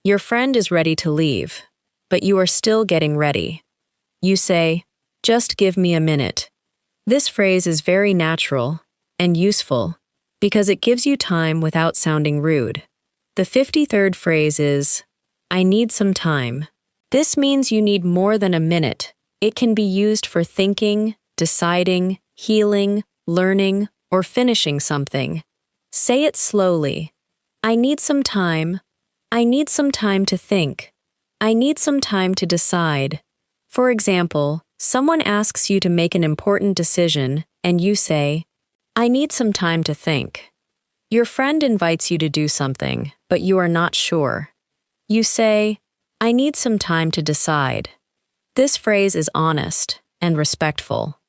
Your friend is ready to leave, but you are still getting ready. You say, just give me a minute. This phrase is very natural and useful because it gives you time without sounding rude. The 53rd phrase is, I need some time. This means you need more than a minute. It can be used for thinking, deciding, healing, learning, or finishing something. Say it slowly. I need some time. I need some time to think. I need some time to decide. For example, someone asks you to make an important decision, and you say, I need some time to think. Your friend invites you to do something, but you are not sure. You say, I need some time to decide. This phrase is honest and respectful.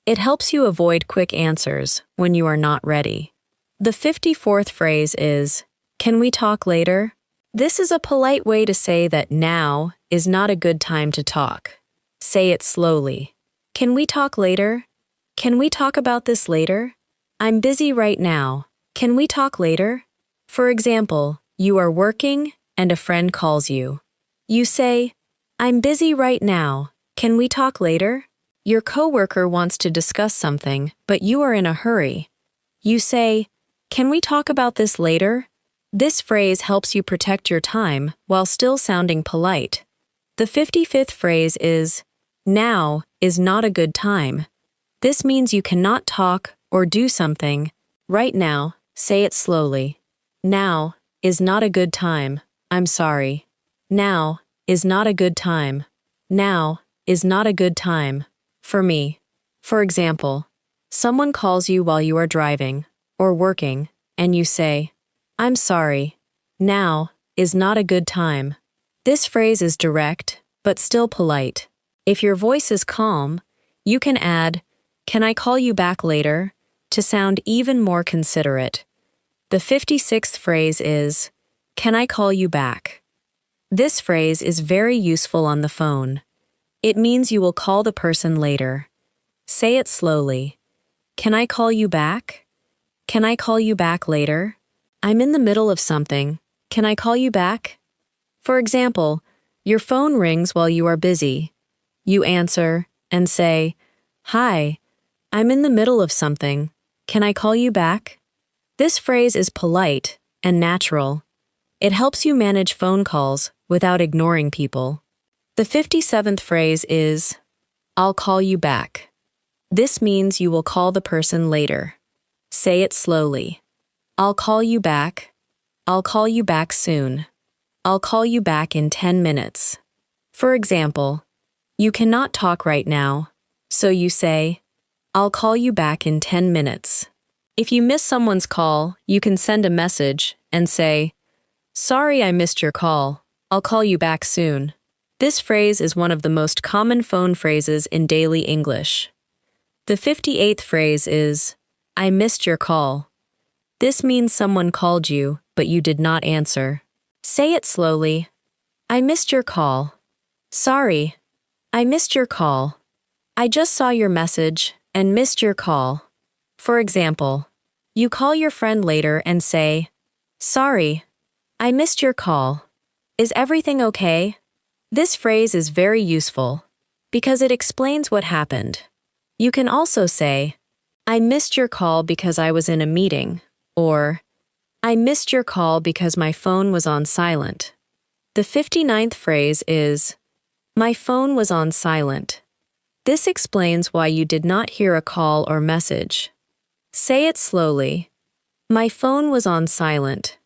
It helps you avoid quick answers when you are not ready. The 54th phrase is, can we talk later? This is a polite way to say that now is not a good time to talk. Say it slowly. Can we talk later? Can we talk about this later? I'm busy right now. Can we talk later? For example, you are working and a friend calls you. You say, I'm busy right now. Can we talk later? Your coworker wants to discuss something, but you are in a hurry. You say, can we talk about this later? This phrase helps you protect your time while still sounding polite. The 55th phrase is, now is not a good time. This means you cannot talk or do something right now. Say it slowly. Now is not a good time. I'm sorry. Now is not a good time. Now is not a good time. For me. For example, someone calls you while you are driving or working, and you say, I'm sorry. Now is not a good time. This phrase is direct, but still polite. If your voice is calm, you can add, can I call you back later, to sound even more considerate. The 56th phrase is, can I call you back? This phrase is very useful on the phone. It means you will call the person later. Say it slowly. Can I call you back? Can I call you back later? I'm in the middle of something. Can I call you back? For example, your phone rings while you are busy. You answer and say, Hi, I'm in the middle of something. Can I call you back? This phrase is polite and natural. It helps you manage phone calls without ignoring people. The 57th phrase is, I'll call you back. This means you will call the person later. Say it slowly. I'll call you back. I'll call you back soon. I'll call you back in 10 minutes. For example, you cannot talk right now, so you say, I'll call you back in 10 minutes. If you miss someone's call, you can send a message and say, Sorry I missed your call. I'll call you back soon. This phrase is one of the most common phone phrases in daily English. The 58th phrase is, I missed your call. This means someone called you, but you did not answer. Say it slowly. I missed your call. Sorry. I missed your call. I just saw your message and missed your call. For example, you call your friend later and say, Sorry. I missed your call. Is everything okay? This phrase is very useful because it explains what happened. You can also say, I missed your call because I was in a meeting, or I missed your call because my phone was on silent. The 59th phrase is, my phone was on silent. This explains why you did not hear a call or message. Say it slowly. My phone was on silent.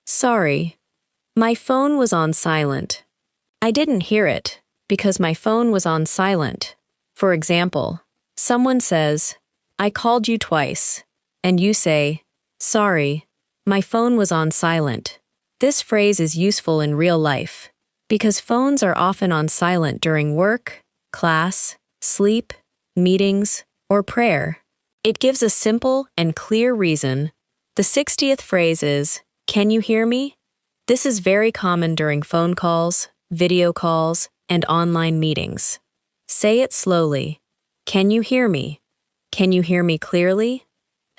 Sorry. My phone was on silent. I didn't hear it because my phone was on silent. For example, someone says, I called you twice, and you say, sorry, my phone was on silent. This phrase is useful in real life because phones are often on silent during work, class, sleep, meetings, or prayer. It gives a simple and clear reason. The 60th phrase is, can you hear me? This is very common during phone calls, video calls, and online meetings. Say it slowly. Can you hear me? Can you hear me clearly?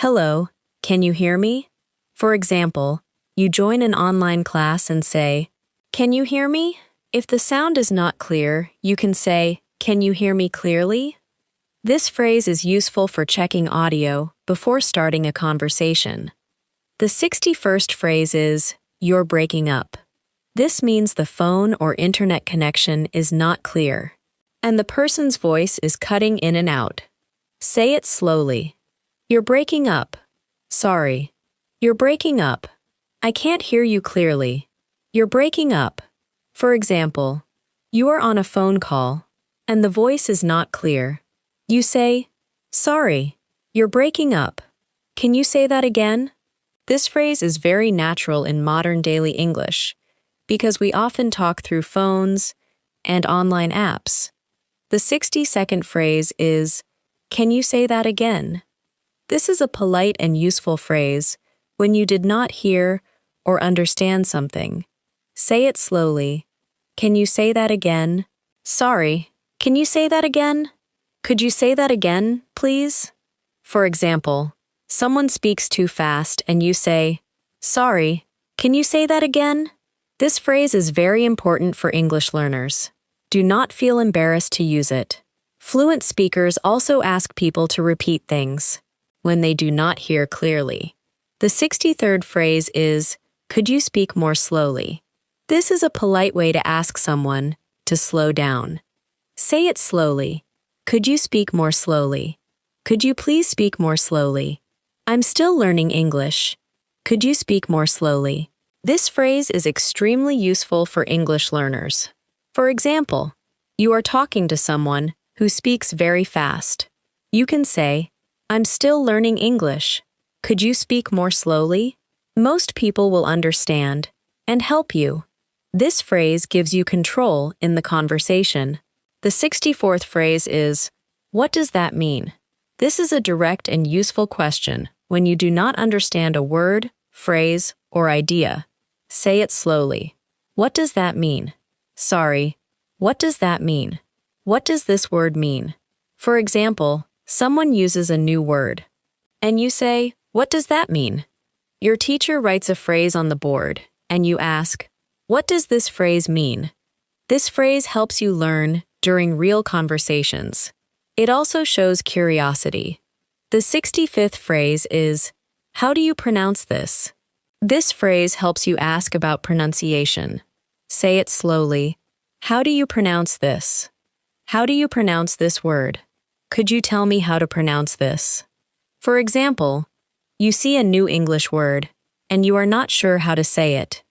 Hello, can you hear me? For example, you join an online class and say, can you hear me? If the sound is not clear, you can say, can you hear me clearly? This phrase is useful for checking audio before starting a conversation. The 61st phrase is, you're breaking up. This means the phone or internet connection is not clear, and the person's voice is cutting in and out. Say it slowly. You're breaking up. Sorry. You're breaking up. I can't hear you clearly. You're breaking up. For example, you are on a phone call, and the voice is not clear. You say, sorry, you're breaking up. Can you say that again? This phrase is very natural in modern daily English because we often talk through phones and online apps. The 60-second phrase is, can you say that again? This is a polite and useful phrase when you did not hear or understand something. Say it slowly. Can you say that again? Sorry, can you say that again? Could you say that again, please? For example, someone speaks too fast and you say, sorry, can you say that again? This phrase is very important for English learners. Do not feel embarrassed to use it. Fluent speakers also ask people to repeat things when they do not hear clearly. The 63rd phrase is, could you speak more slowly? This is a polite way to ask someone to slow down. Say it slowly. Could you speak more slowly? Could you please speak more slowly? I'm still learning English. Could you speak more slowly? This phrase is extremely useful for English learners. For example, you are talking to someone who speaks very fast. You can say, I'm still learning English. Could you speak more slowly? Most people will understand and help you. This phrase gives you control in the conversation. The 64th phrase is, what does that mean? This is a direct and useful question when you do not understand a word, phrase, or idea. Say it slowly. What does that mean? Sorry. What does that mean? What does this word mean? For example, someone uses a new word, and you say, what does that mean? Your teacher writes a phrase on the board, and you ask, what does this phrase mean? This phrase helps you learn during real conversations. It also shows curiosity. The 65th phrase is, how do you pronounce this? This phrase helps you ask about pronunciation. Say it slowly. How do you pronounce this? How do you pronounce this word? Could you tell me how to pronounce this? For example, you see a new English word, and you are not sure how to say it.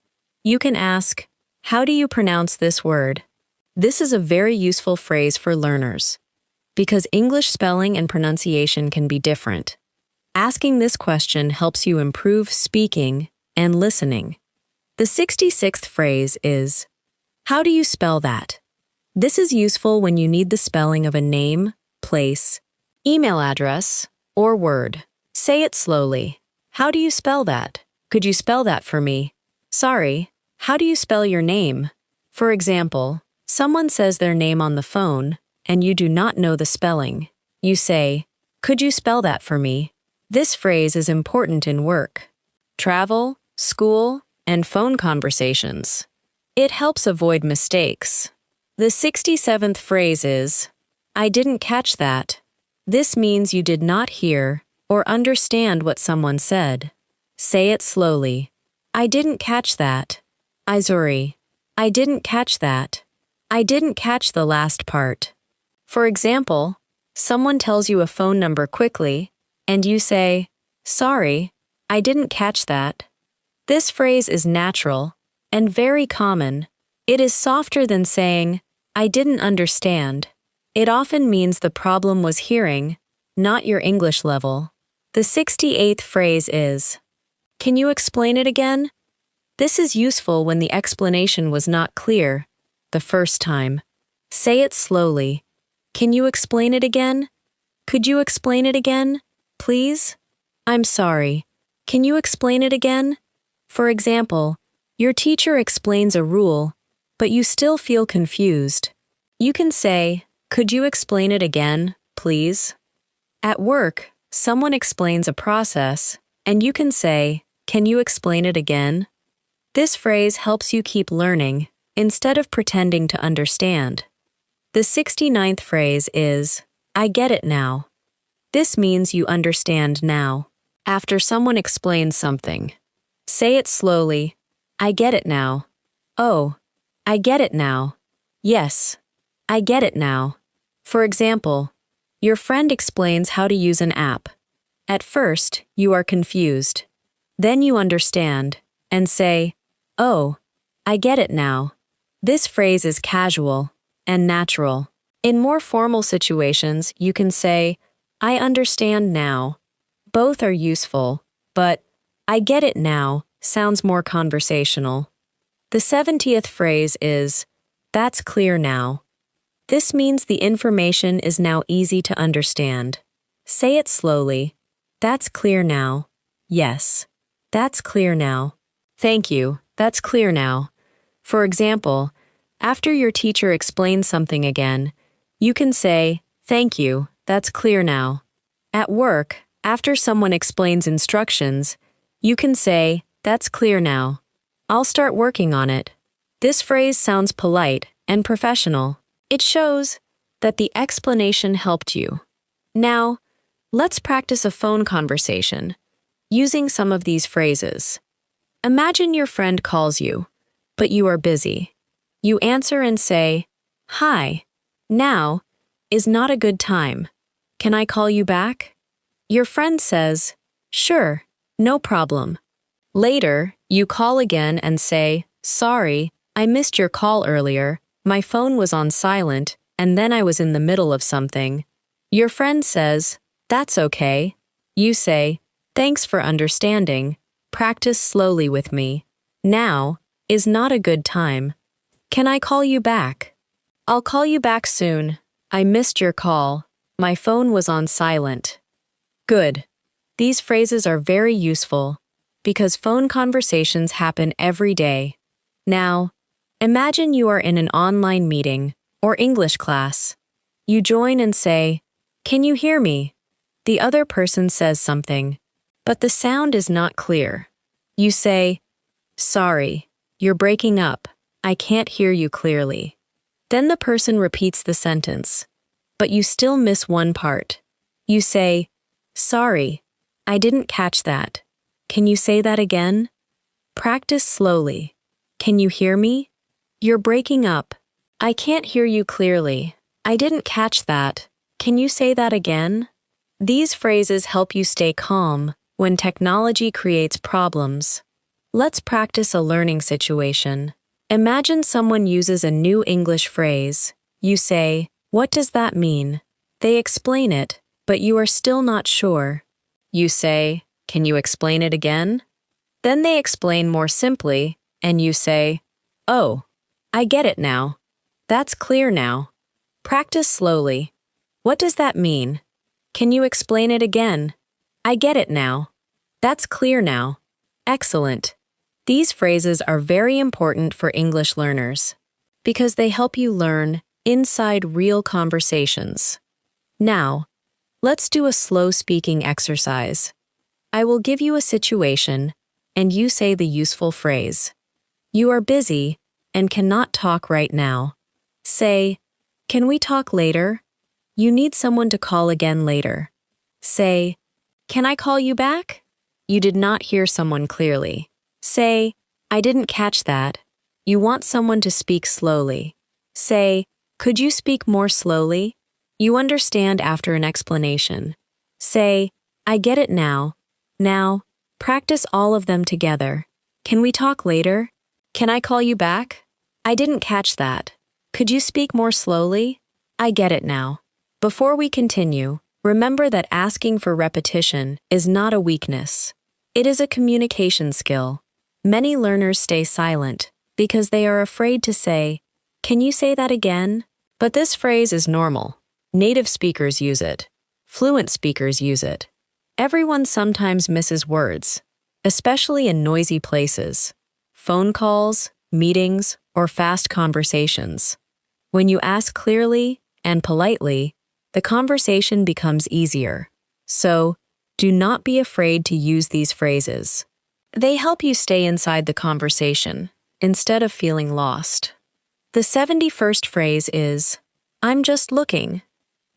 You can ask, how do you pronounce this word? This is a very useful phrase for learners, because English spelling and pronunciation can be different. Asking this question helps you improve speaking and listening. The 66th phrase is, how do you spell that? This is useful when you need the spelling of a name, place, email address, or word. Say it slowly. How do you spell that? Could you spell that for me? Sorry, how do you spell your name? For example, someone says their name on the phone, and you do not know the spelling. You say, could you spell that for me? This phrase is important in work, travel, school, and phone conversations. It helps avoid mistakes. The 67th phrase is, I didn't catch that. This means you did not hear or understand what someone said. Say it slowly. I didn't catch that. Sorry. I didn't catch that. I didn't catch the last part. For example, someone tells you a phone number quickly, and you say, "Sorry, I didn't catch that." This phrase is natural and very common. It is softer than saying, "I didn't understand." It often means the problem was hearing, not your English level. The 68th phrase is, "Can you explain it again?" This is useful when the explanation was not clear the first time. Say it slowly. "Can you explain it again? Could you explain it again, please? I'm sorry. Can you explain it again?" For example, your teacher explains a rule, but you still feel confused. You can say, "Could you explain it again, please?" At work, someone explains a process, and you can say, "Can you explain it again?" This phrase helps you keep learning instead of pretending to understand. The 69th phrase is, "I get it now." This means you understand now. After someone explains something, say it slowly. "I get it now." "Oh, I get it now." "Yes, I get it now." For example, your friend explains how to use an app. At first, you are confused. Then you understand and say, "Oh, I get it now." This phrase is casual and natural. In more formal situations, you can say, "I understand now." Both are useful, but "I get it now" sounds more conversational. The 70th phrase is, "That's clear now." This means the information is now easy to understand. Say it slowly. "That's clear now." "Yes, that's clear now." "Thank you, that's clear now." For example, after your teacher explains something again, you can say, "Thank you, that's clear now." At work, after someone explains instructions, you can say, "That's clear now. I'll start working on it." This phrase sounds polite and professional. It shows that the explanation helped you. Now, let's practice a phone conversation using some of these phrases. Imagine your friend calls you, but you are busy. You answer and say, "Hi, now is not a good time. Can I call you back?" Your friend says, "Sure, no problem." Later, you call again and say, "Sorry, I missed your call earlier. My phone was on silent, and then I was in the middle of something." Your friend says, "That's okay." You say, "Thanks for understanding. Practice slowly with me. Now is not a good time. Can I call you back?" "I'll call you back soon. I missed your call. My phone was on silent." Good. These phrases are very useful because phone conversations happen every day. Now, imagine you are in an online meeting or English class. You join and say, "Can you hear me?" The other person says something, but the sound is not clear. You say, "Sorry, you're breaking up. I can't hear you clearly." Then the person repeats the sentence, but you still miss one part. You say, "Sorry, I didn't catch that. Can you say that again?" Practice slowly. "Can you hear me? You're breaking up. I can't hear you clearly. I didn't catch that. Can you say that again?" These phrases help you stay calm when technology creates problems. Let's practice a learning situation. Imagine someone uses a new English phrase. You say, "What does that mean?" They explain it, but you are still not sure. You say, "Can you explain it again?" Then they explain more simply, and you say, "Oh, I get it now. That's clear now." Practice slowly. "What does that mean? Can you explain it again?" "I get it now. That's clear now." Excellent. These phrases are very important for English learners because they help you learn inside real conversations. Now, let's do a slow speaking exercise. I will give you a situation, and you say the useful phrase. You are busy and cannot talk right now. Say, "Can we talk later?" You need someone to call again later. Say, "Can I call you back?" You did not hear someone clearly. Say, "I didn't catch that." You want someone to speak slowly. Say, "Could you speak more slowly?" You understand after an explanation. Say, I get it now. Now, practice all of them together. Can we talk later? Can I call you back? I didn't catch that. Could you speak more slowly? I get it now. Before we continue, remember that asking for repetition is not a weakness. It is a communication skill. Many learners stay silent because they are afraid to say, "Can you say that again?" But this phrase is normal. Native speakers use it. Fluent speakers use it. Everyone sometimes misses words, especially in noisy places, phone calls, meetings, or fast conversations. When you ask clearly and politely, the conversation becomes easier. So, do not be afraid to use these phrases. They help you stay inside the conversation instead of feeling lost. The 71st phrase is, I'm just looking.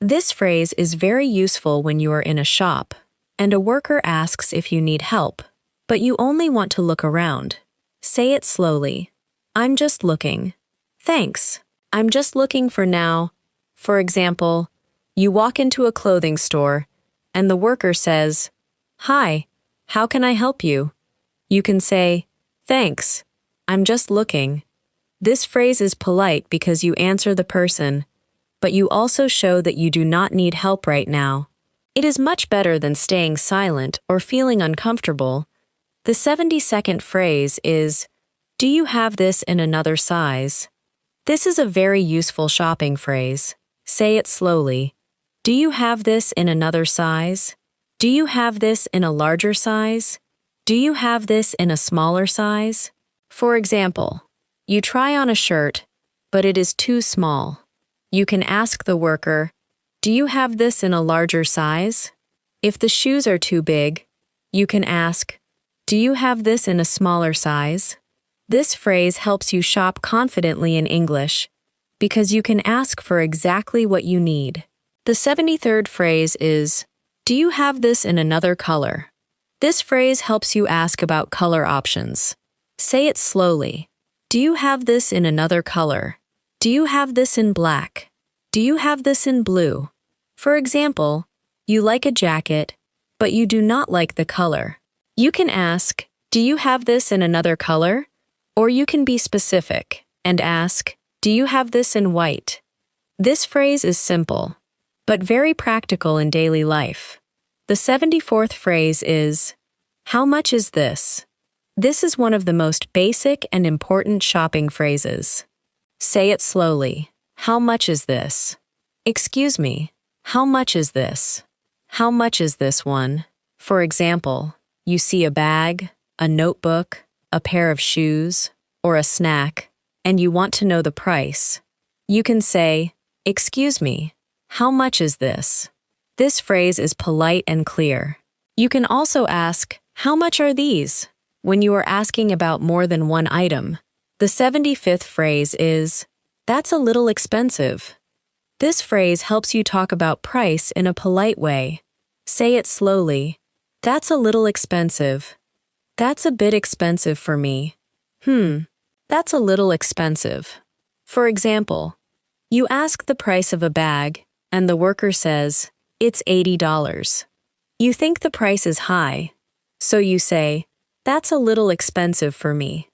This phrase is very useful when you are in a shop and a worker asks if you need help, but you only want to look around. Say it slowly. I'm just looking. Thanks. I'm just looking for now. For example, you walk into a clothing store and the worker says, Hi, how can I help you? You can say, Thanks. I'm just looking. This phrase is polite because you answer the person, but you also show that you do not need help right now. It is much better than staying silent or feeling uncomfortable. The 72nd phrase is, Do you have this in another size? This is a very useful shopping phrase. Say it slowly. Do you have this in another size? Do you have this in a larger size? Do you have this in a smaller size? For example, you try on a shirt, but it is too small. You can ask the worker, Do you have this in a larger size? If the shoes are too big, you can ask, Do you have this in a smaller size? This phrase helps you shop confidently in English because you can ask for exactly what you need. The 73rd phrase is, Do you have this in another color? This phrase helps you ask about color options. Say it slowly. Do you have this in another color? Do you have this in black? Do you have this in blue? For example, you like a jacket, but you do not like the color. You can ask, Do you have this in another color? Or you can be specific and ask, Do you have this in white? This phrase is simple, but very practical in daily life. The 74th phrase is, How much is this? This is one of the most basic and important shopping phrases. Say it slowly. How much is this? Excuse me. How much is this? How much is this one? For example, you see a bag, a notebook, a pair of shoes, or a snack, and you want to know the price. You can say, Excuse me. How much is this? This phrase is polite and clear. You can also ask, How much are these? When you are asking about more than one item. The 75th phrase is, That's a little expensive. This phrase helps you talk about price in a polite way. Say it slowly. That's a little expensive. That's a bit expensive for me. That's a little expensive. For example, you ask the price of a bag, and the worker says, It's $80. You think the price is high, so you say, That's a little expensive for me.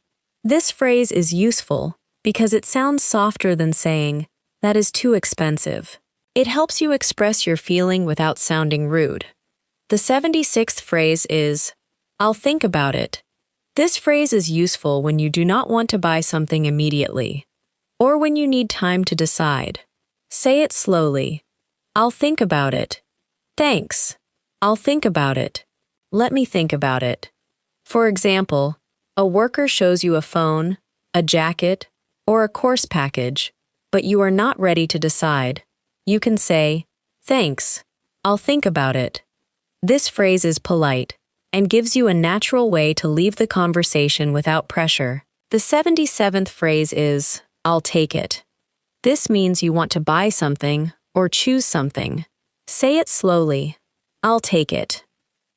This phrase is useful because it sounds softer than saying, That is too expensive. It helps you express your feeling without sounding rude. The 76th phrase is, I'll think about it. This phrase is useful when you do not want to buy something immediately, or when you need time to decide. Say it slowly. I'll think about it. Thanks. I'll think about it. Let me think about it. For example, a worker shows you a phone, a jacket, or a course package, but you are not ready to decide. You can say, Thanks. I'll think about it. This phrase is polite and gives you a natural way to leave the conversation without pressure. The 77th phrase is, I'll take it. This means you want to buy something or choose something. Say it slowly. I'll take it.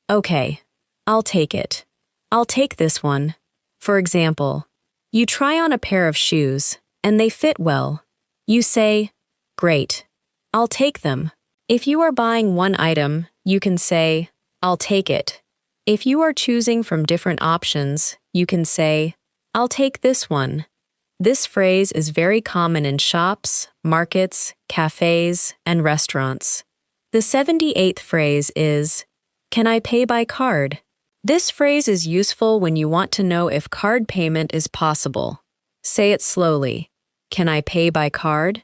Okay. I'll take it. I'll take this one. For example, you try on a pair of shoes and they fit well. You say, Great. I'll take them. If you are buying one item, you can say, I'll take it. If you are choosing from different options, you can say, I'll take this one. This phrase is very common in shops, markets, cafes, and restaurants. The 78th phrase is, can I pay by card? This phrase is useful when you want to know if card payment is possible. Say it slowly. Can I pay by card?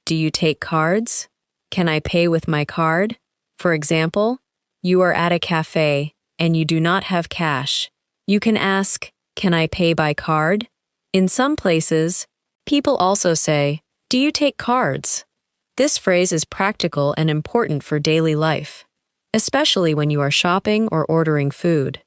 Do you take cards? Can I pay with my card? For example, you are at a cafe and you do not have cash. You can ask, can I pay by card? In some places, people also say, do you take cards? This phrase is practical and important for daily life, especially when you are shopping or ordering food.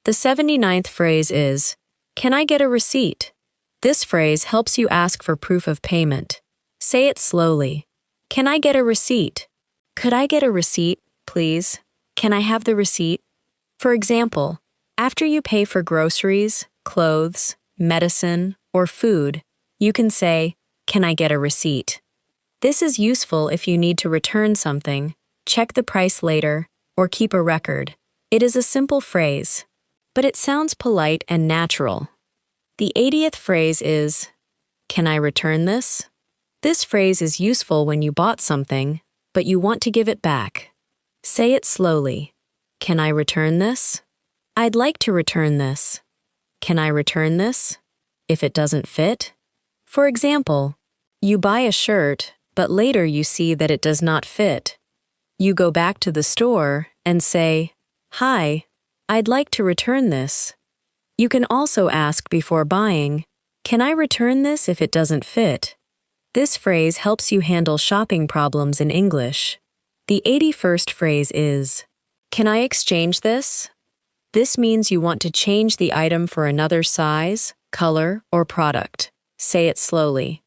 The 79th phrase is, can I get a receipt? This phrase helps you ask for proof of payment. Say it slowly. Can I get a receipt? Could I get a receipt, please? Can I have the receipt? For example, after you pay for groceries, clothes, medicine, or food, you can say, can I get a receipt? This is useful if you need to return something, check the price later, or keep a record. It is a simple phrase, but it sounds polite and natural. The 80th phrase is, can I return this? This phrase is useful when you bought something, but you want to give it back. Say it slowly. Can I return this? I'd like to return this. Can I return this? If it doesn't fit? For example, you buy a shirt, but later you see that it does not fit. You go back to the store and say, hi, I'd like to return this. You can also ask before buying, can I return this if it doesn't fit? This phrase helps you handle shopping problems in English. The 81st phrase is, can I exchange this? This means you want to change the item for another size, color, or product. Say it slowly.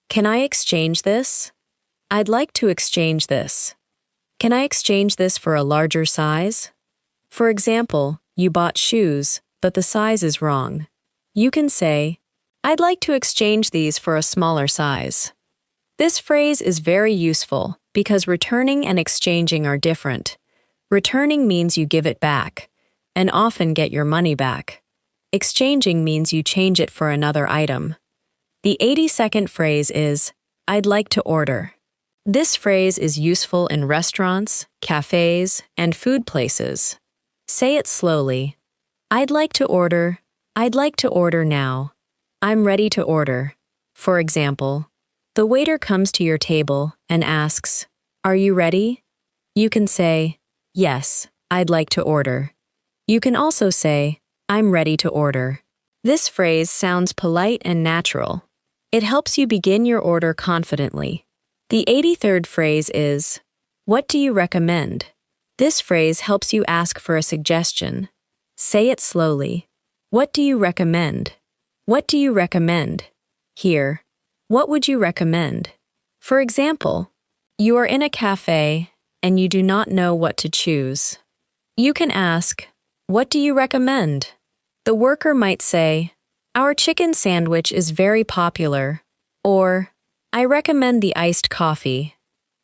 Can I exchange this? I'd like to exchange this. Can I exchange this for a larger size? For example, you bought shoes, but the size is wrong. You can say, I'd like to exchange these for a smaller size. This phrase is very useful because returning and exchanging are different. Returning means you give it back, and often get your money back. Exchanging means you change it for another item. The 82nd phrase is, I'd like to order. This phrase is useful in restaurants, cafes, and food places. Say it slowly. I'd like to order. I'd like to order now. I'm ready to order. For example, the waiter comes to your table and asks, are you ready? You can say, yes, I'd like to order. You can also say, I'm ready to order. This phrase sounds polite and natural. It helps you begin your order confidently. The 83rd phrase is, what do you recommend? This phrase helps you ask for a suggestion. Say it slowly. What do you recommend? What do you recommend? Here, what would you recommend? For example, you are in a cafe and you do not know what to choose. You can ask, what do you recommend? The worker might say, our chicken sandwich is very popular, or, I recommend the iced coffee.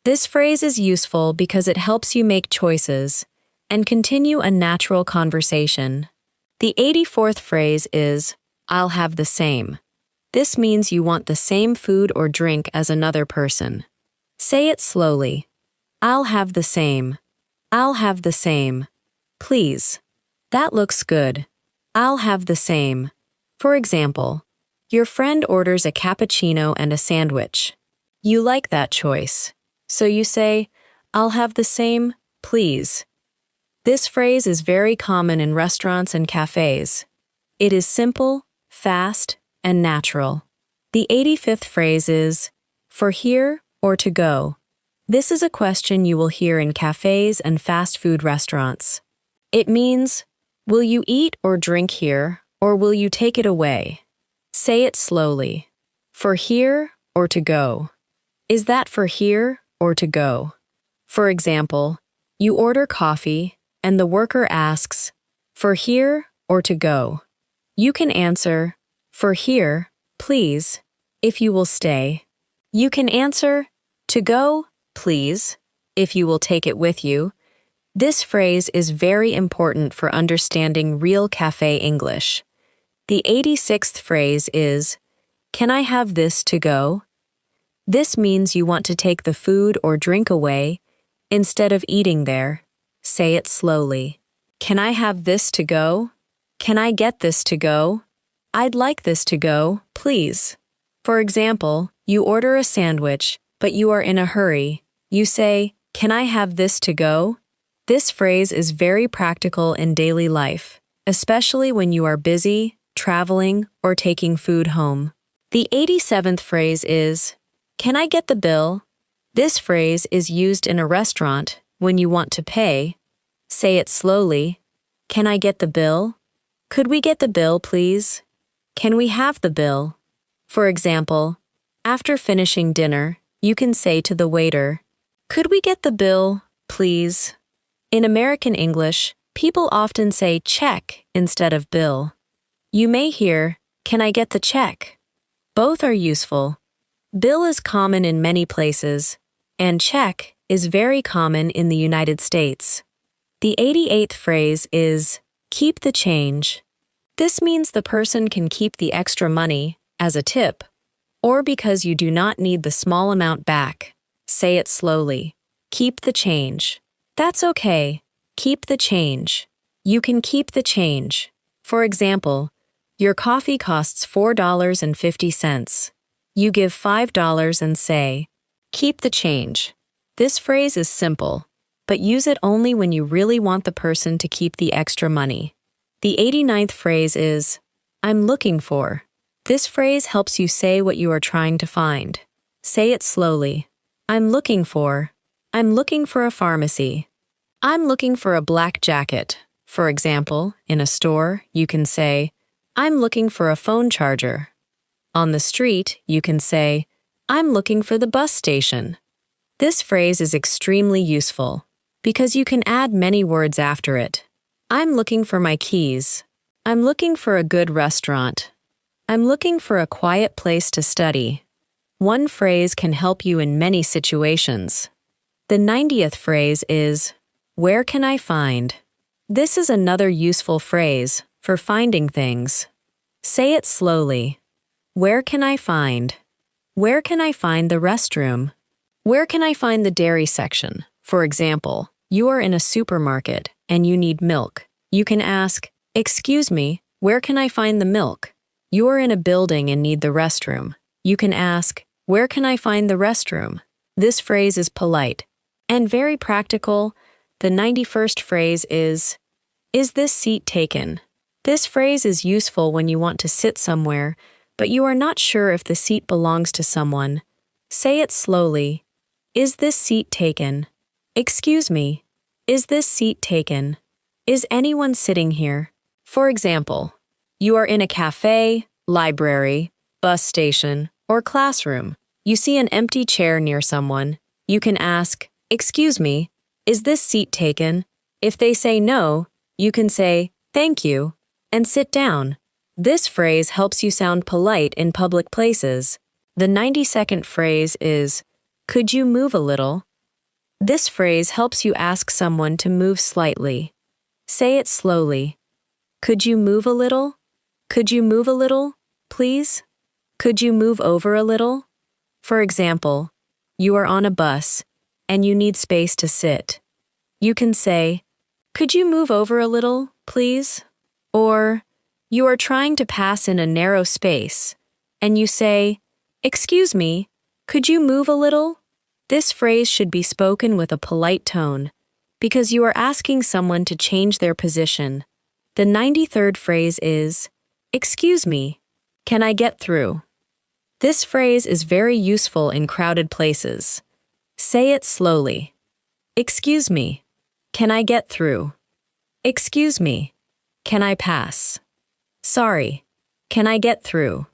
This phrase is useful because it helps you make choices and continue a natural conversation. The 84th phrase is, I'll have the same. This means you want the same food or drink as another person. Say it slowly. I'll have the same. I'll have the same. Please. That looks good. I'll have the same. For example, your friend orders a cappuccino and a sandwich. You like that choice. So you say, I'll have the same, please. This phrase is very common in restaurants and cafes. It is simple, fast, and natural. The 85th phrase is, for here or to go. This is a question you will hear in cafes and fast food restaurants. It means, will you eat or drink here, or will you take it away? Say it slowly. For here or to go. Is that for here or to go? For example, you order coffee and the worker asks, for here or to go? You can answer, for here, please, if you will stay. You can answer, to go, please, if you will take it with you. This phrase is very important for understanding real cafe English. The 86th phrase is, can I have this to go? This means you want to take the food or drink away instead of eating there. Say it slowly. Can I have this to go? Can I get this to go? I'd like this to go, please. For example, you order a sandwich, but you are in a hurry. You say, can I have this to go? This phrase is very practical in daily life, especially when you are busy, traveling, or taking food home. The 87th phrase is, can I get the bill? This phrase is used in a restaurant when you want to pay. Say it slowly. Can I get the bill? Could we get the bill, please? Can we have the bill? For example, after finishing dinner, you can say to the waiter, could we get the bill, please? In American English, people often say check instead of bill. You may hear, can I get the check? Both are useful. Bill is common in many places, and check is very common in the United States. The 88th phrase is, keep the change. This means the person can keep the extra money as a tip, or because you do not need the small amount back. Say it slowly. Keep the change. That's okay. Keep the change. You can keep the change. For example, your coffee costs $4.50. You give $5 and say, keep the change. This phrase is simple, but use it only when you really want the person to keep the extra money. The 89th phrase is, I'm looking for. This phrase helps you say what you are trying to find. Say it slowly. I'm looking for a pharmacy. I'm looking for a black jacket. For example, in a store, you can say, I'm looking for a phone charger. On the street, you can say, I'm looking for the bus station. This phrase is extremely useful because you can add many words after it. I'm looking for my keys. I'm looking for a good restaurant. I'm looking for a quiet place to study. One phrase can help you in many situations. The 90th phrase is, where can I find? This is another useful phrase for finding things. Say it slowly. Where can I find? Where can I find the restroom? Where can I find the dairy section? For example, you are in a supermarket and you need milk. You can ask, excuse me, where can I find the milk? You are in a building and need the restroom. You can ask, where can I find the restroom? This phrase is polite and very practical. The 91st phrase is this seat taken? This phrase is useful when you want to sit somewhere, but you are not sure if the seat belongs to someone. Say it slowly. Is this seat taken? Excuse me. Is this seat taken? Is anyone sitting here? For example, you are in a cafe, library, bus station, or classroom. You see an empty chair near someone. You can ask, excuse me, is this seat taken? If they say no, you can say, thank you, and sit down. This phrase helps you sound polite in public places. The 92nd phrase is, could you move a little? This phrase helps you ask someone to move slightly. Say it slowly. Could you move a little? Could you move a little, please? Could you move over a little? For example, you are on a bus and you need space to sit. You can say, could you move over a little, please? Or, you are trying to pass in a narrow space, and you say, excuse me, could you move a little? This phrase should be spoken with a polite tone, because you are asking someone to change their position. The 93rd phrase is, excuse me, can I get through? This phrase is very useful in crowded places. Say it slowly. Excuse me, can I get through? Excuse me, can I pass? Sorry, can I get through?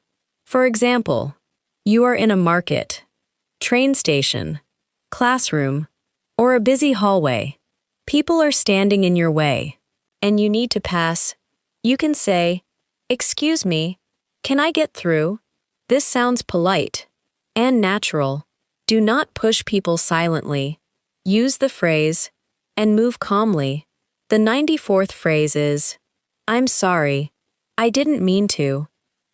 For example, you are in a market, train station, classroom, or a busy hallway. People are standing in your way, and you need to pass. You can say, excuse me, can I get through? This sounds polite and natural. Do not push people silently. Use the phrase, and move calmly. The 94th phrase is, I'm sorry. I didn't mean to.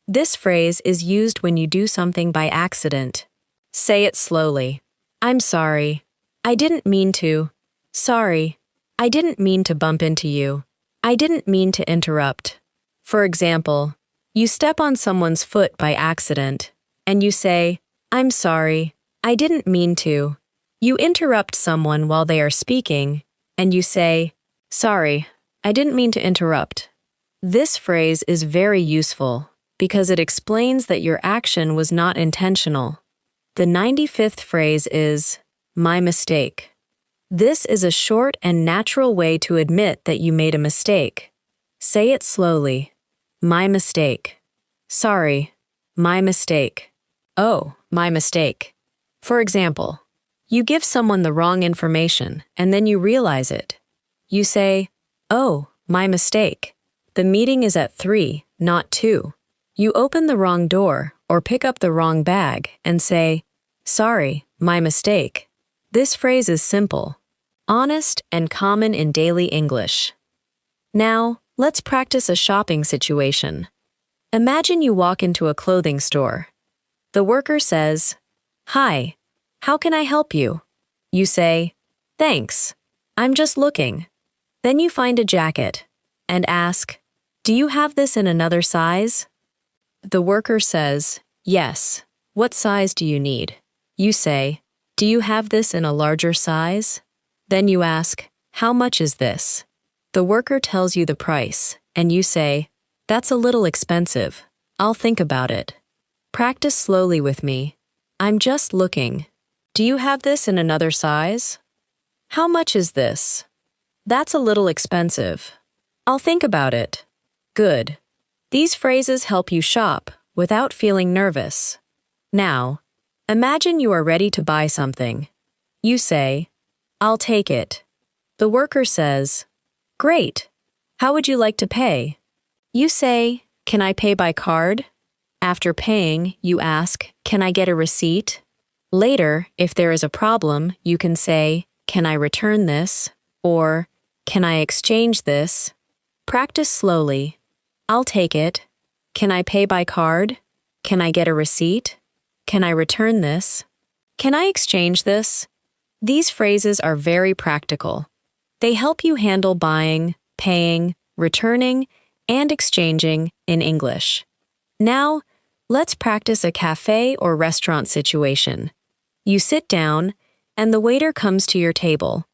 This phrase is used when you do something by accident. Say it slowly. I'm sorry. I didn't mean to. Sorry. I didn't mean to bump into you. I didn't mean to interrupt. For example, you step on someone's foot by accident, and you say, I'm sorry. I didn't mean to. You interrupt someone while they are speaking, and you say, Sorry, I didn't mean to interrupt. This phrase is very useful because it explains that your action was not intentional. The 95th phrase is, my mistake. This is a short and natural way to admit that you made a mistake. Say it slowly. My mistake. Sorry, my mistake. Oh, my mistake. For example, you give someone the wrong information and then you realize it. You say, oh, my mistake. The meeting is at 3, not 2. You open the wrong door or pick up the wrong bag and say, sorry, my mistake. This phrase is simple, honest, and common in daily English. Now, let's practice a shopping situation. Imagine you walk into a clothing store. The worker says, Hi, how can I help you? You say, Thanks, I'm just looking. Then you find a jacket and ask, Do you have this in another size? The worker says, Yes. What size do you need? You say, Do you have this in a larger size? Then you ask, How much is this? The worker tells you the price, and you say, That's a little expensive. I'll think about it. Practice slowly with me. I'm just looking. Do you have this in another size? How much is this? That's a little expensive. I'll think about it. Good. These phrases help you shop without feeling nervous. Now, imagine you are ready to buy something. You say, I'll take it. The worker says, Great. How would you like to pay? You say, Can I pay by card? After paying, you ask, Can I get a receipt? Later, if there is a problem, you can say, Can I return this? Or, Can I exchange this? Practice slowly. I'll take it. Can I pay by card? Can I get a receipt? Can I return this? Can I exchange this? These phrases are very practical. They help you handle buying, paying, returning, and exchanging in English. Now, let's practice a cafe or restaurant situation. You sit down, and the waiter comes to your table.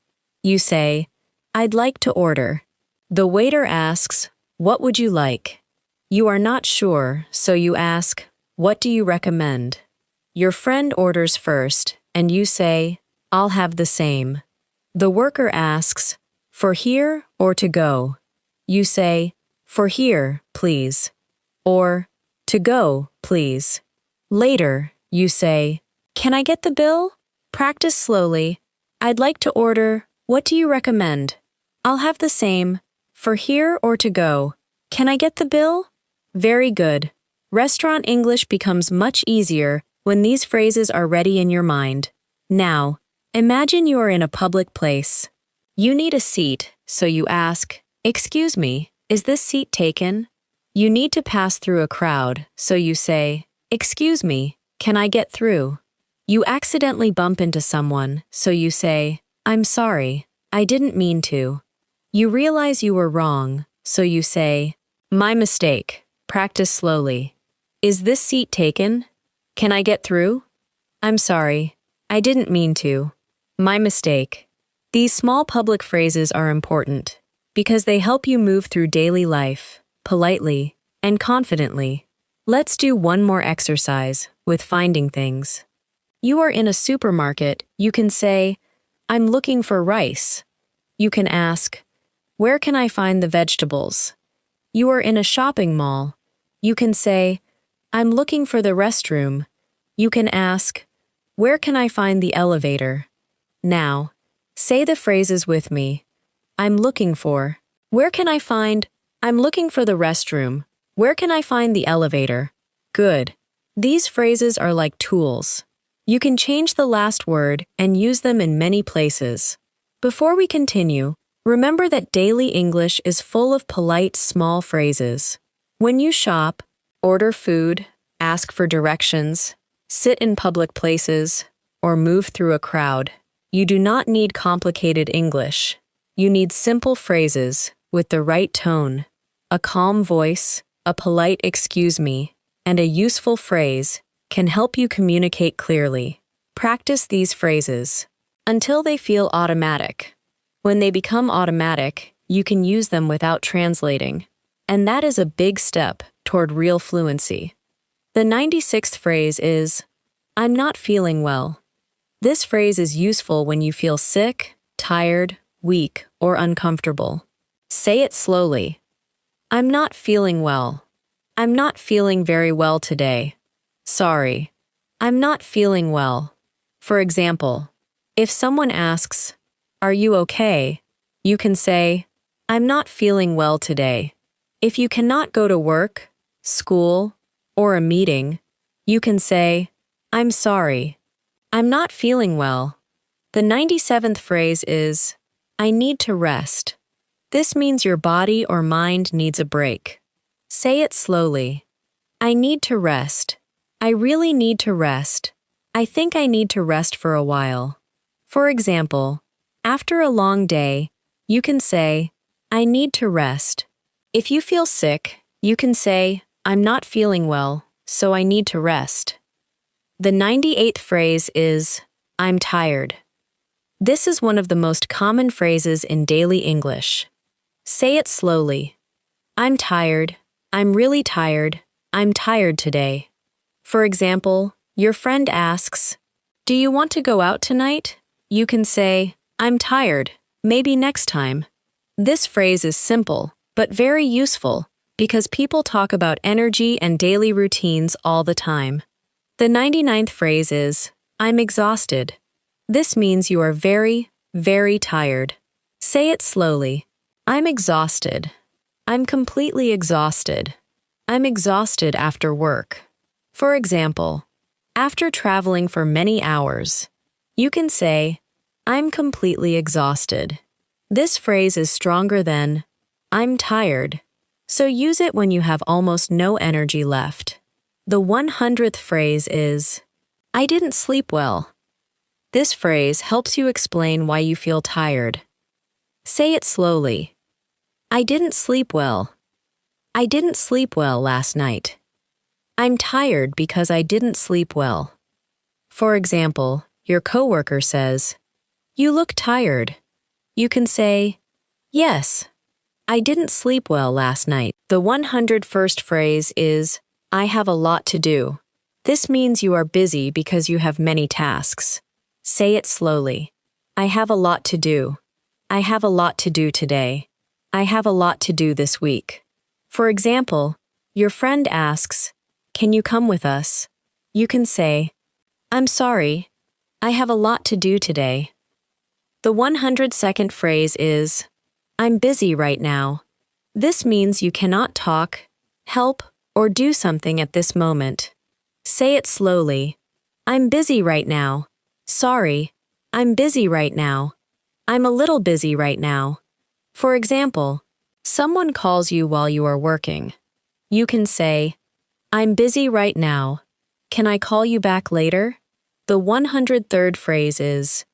You say, I'd like to order. The waiter asks, What would you like? You are not sure, so you ask, What do you recommend? Your friend orders first, and you say, I'll have the same. The worker asks, For here or to go? You say, For here, please. Or, To go, please. Later, you say, Can I get the bill? Practice slowly. I'd like to order. What do you recommend? I'll have the same. For here or to go? Can I get the bill? Very good. Restaurant English becomes much easier when these phrases are ready in your mind. Now, imagine you are in a public place. You need a seat, so you ask, Excuse me, is this seat taken? You need to pass through a crowd, so you say, Excuse me, can I get through? You accidentally bump into someone, so you say, I'm sorry, I didn't mean to. You realize you were wrong, so you say, My mistake. Practice slowly. Is this seat taken? Can I get through? I'm sorry, I didn't mean to. My mistake. These small public phrases are important because they help you move through daily life, politely and confidently. Let's do one more exercise with finding things. You are in a supermarket, you can say, I'm looking for rice. You can ask, Where can I find the vegetables? You are in a shopping mall. You can say, I'm looking for the restroom. You can ask, Where can I find the elevator? Now, say the phrases with me. I'm looking for. Where can I find? I'm looking for the restroom. Where can I find the elevator? Good. These phrases are like tools. You can change the last word and use them in many places. Before we continue, remember that daily English is full of polite, small phrases. When you shop, order food, ask for directions, sit in public places, or move through a crowd, you do not need complicated English. You need simple phrases with the right tone, a calm voice, a polite "excuse me," and a useful phrase can help you communicate clearly. Practice these phrases until they feel automatic. When they become automatic, you can use them without translating, and that is a big step toward real fluency. The 96th phrase is, "I'm not feeling well." This phrase is useful when you feel sick, tired, weak, or uncomfortable. Say it slowly. "I'm not feeling well. I'm not feeling very well today. Sorry. I'm not feeling well." For example, if someone asks, "Are you okay?" you can say, "I'm not feeling well today." If you cannot go to work, school, or a meeting, you can say, "I'm sorry. I'm not feeling well." The 97th phrase is, "I need to rest." This means your body or mind needs a break. Say it slowly. "I need to rest. I really need to rest. I think I need to rest for a while." For example, after a long day, you can say, "I need to rest." If you feel sick, you can say, "I'm not feeling well, so I need to rest." The 98th phrase is, "I'm tired." This is one of the most common phrases in daily English. Say it slowly. "I'm tired. I'm really tired. I'm tired today." For example, your friend asks, "Do you want to go out tonight?" You can say, "I'm tired. Maybe next time." This phrase is simple, but very useful, because people talk about energy and daily routines all the time. The 99th phrase is, "I'm exhausted." This means you are very, very tired. Say it slowly. "I'm exhausted. I'm completely exhausted. I'm exhausted after work." For example, after traveling for many hours, you can say, "I'm completely exhausted." This phrase is stronger than, "I'm tired," so use it when you have almost no energy left. The 100th phrase is, "I didn't sleep well." This phrase helps you explain why you feel tired. Say it slowly. "I didn't sleep well. I didn't sleep well last night. I'm tired because I didn't sleep well." For example, your coworker says, "You look tired." You can say, "Yes, I didn't sleep well last night." The 101st phrase is, "I have a lot to do." This means you are busy because you have many tasks. Say it slowly. "I have a lot to do. I have a lot to do today. I have a lot to do this week." For example, your friend asks, "Can you come with us?" You can say, "I'm sorry. I have a lot to do today." The 102nd phrase is, "I'm busy right now." This means you cannot talk, help, or do something at this moment. Say it slowly. "I'm busy right now. Sorry. I'm busy right now. I'm a little busy right now." For example, someone calls you while you are working. You can say, "I'm busy right now. Can I call you back later?" The 103rd phrase is,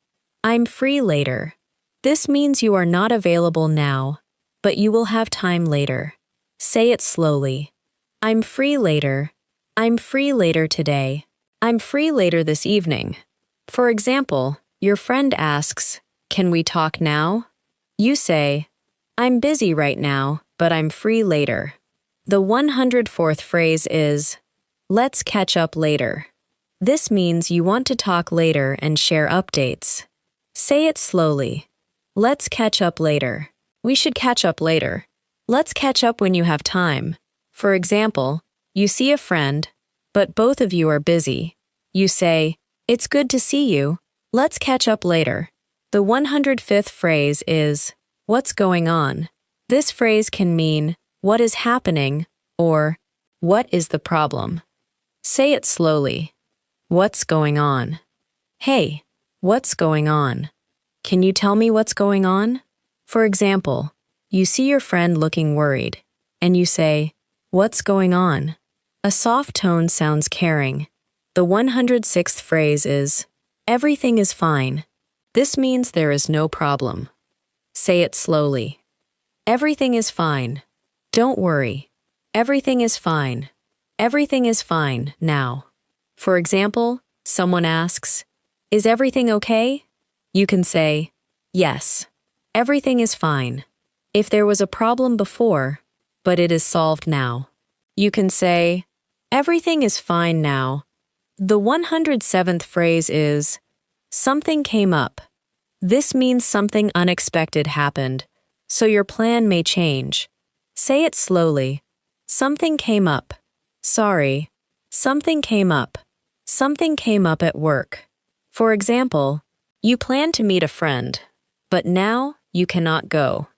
"I'm free later." This means you are not available now, but you will have time later. Say it slowly. "I'm free later. I'm free later today. I'm free later this evening." For example, your friend asks, "Can we talk now?" You say, "I'm busy right now, but I'm free later." The 104th phrase is, "Let's catch up later." This means you want to talk later and share updates. Say it slowly. "Let's catch up later." We should catch up later. Let's catch up when you have time. For example, you see a friend, but both of you are busy. You say, "It's good to see you. Let's catch up later." The 105th phrase is, "What's going on?" This phrase can mean, "What is happening?" or "What is the problem?" Say it slowly. "What's going on?" Hey, what's going on? Can you tell me what's going on? For example, you see your friend looking worried, and you say, "What's going on?" A soft tone sounds caring. The 106th phrase is, "Everything is fine." This means there is no problem. Say it slowly. Everything is fine. Don't worry. Everything is fine. Everything is fine now. For example, someone asks, "Is everything okay?" You can say, "Yes. Everything is fine." If there was a problem before, but it is solved now. You can say, "Everything is fine now." The 107th phrase is, "Something came up." This means something unexpected happened, so your plan may change. Say it slowly. Something came up. Sorry. Something came up. Something came up at work. For example, you plan to meet a friend, but now you cannot go.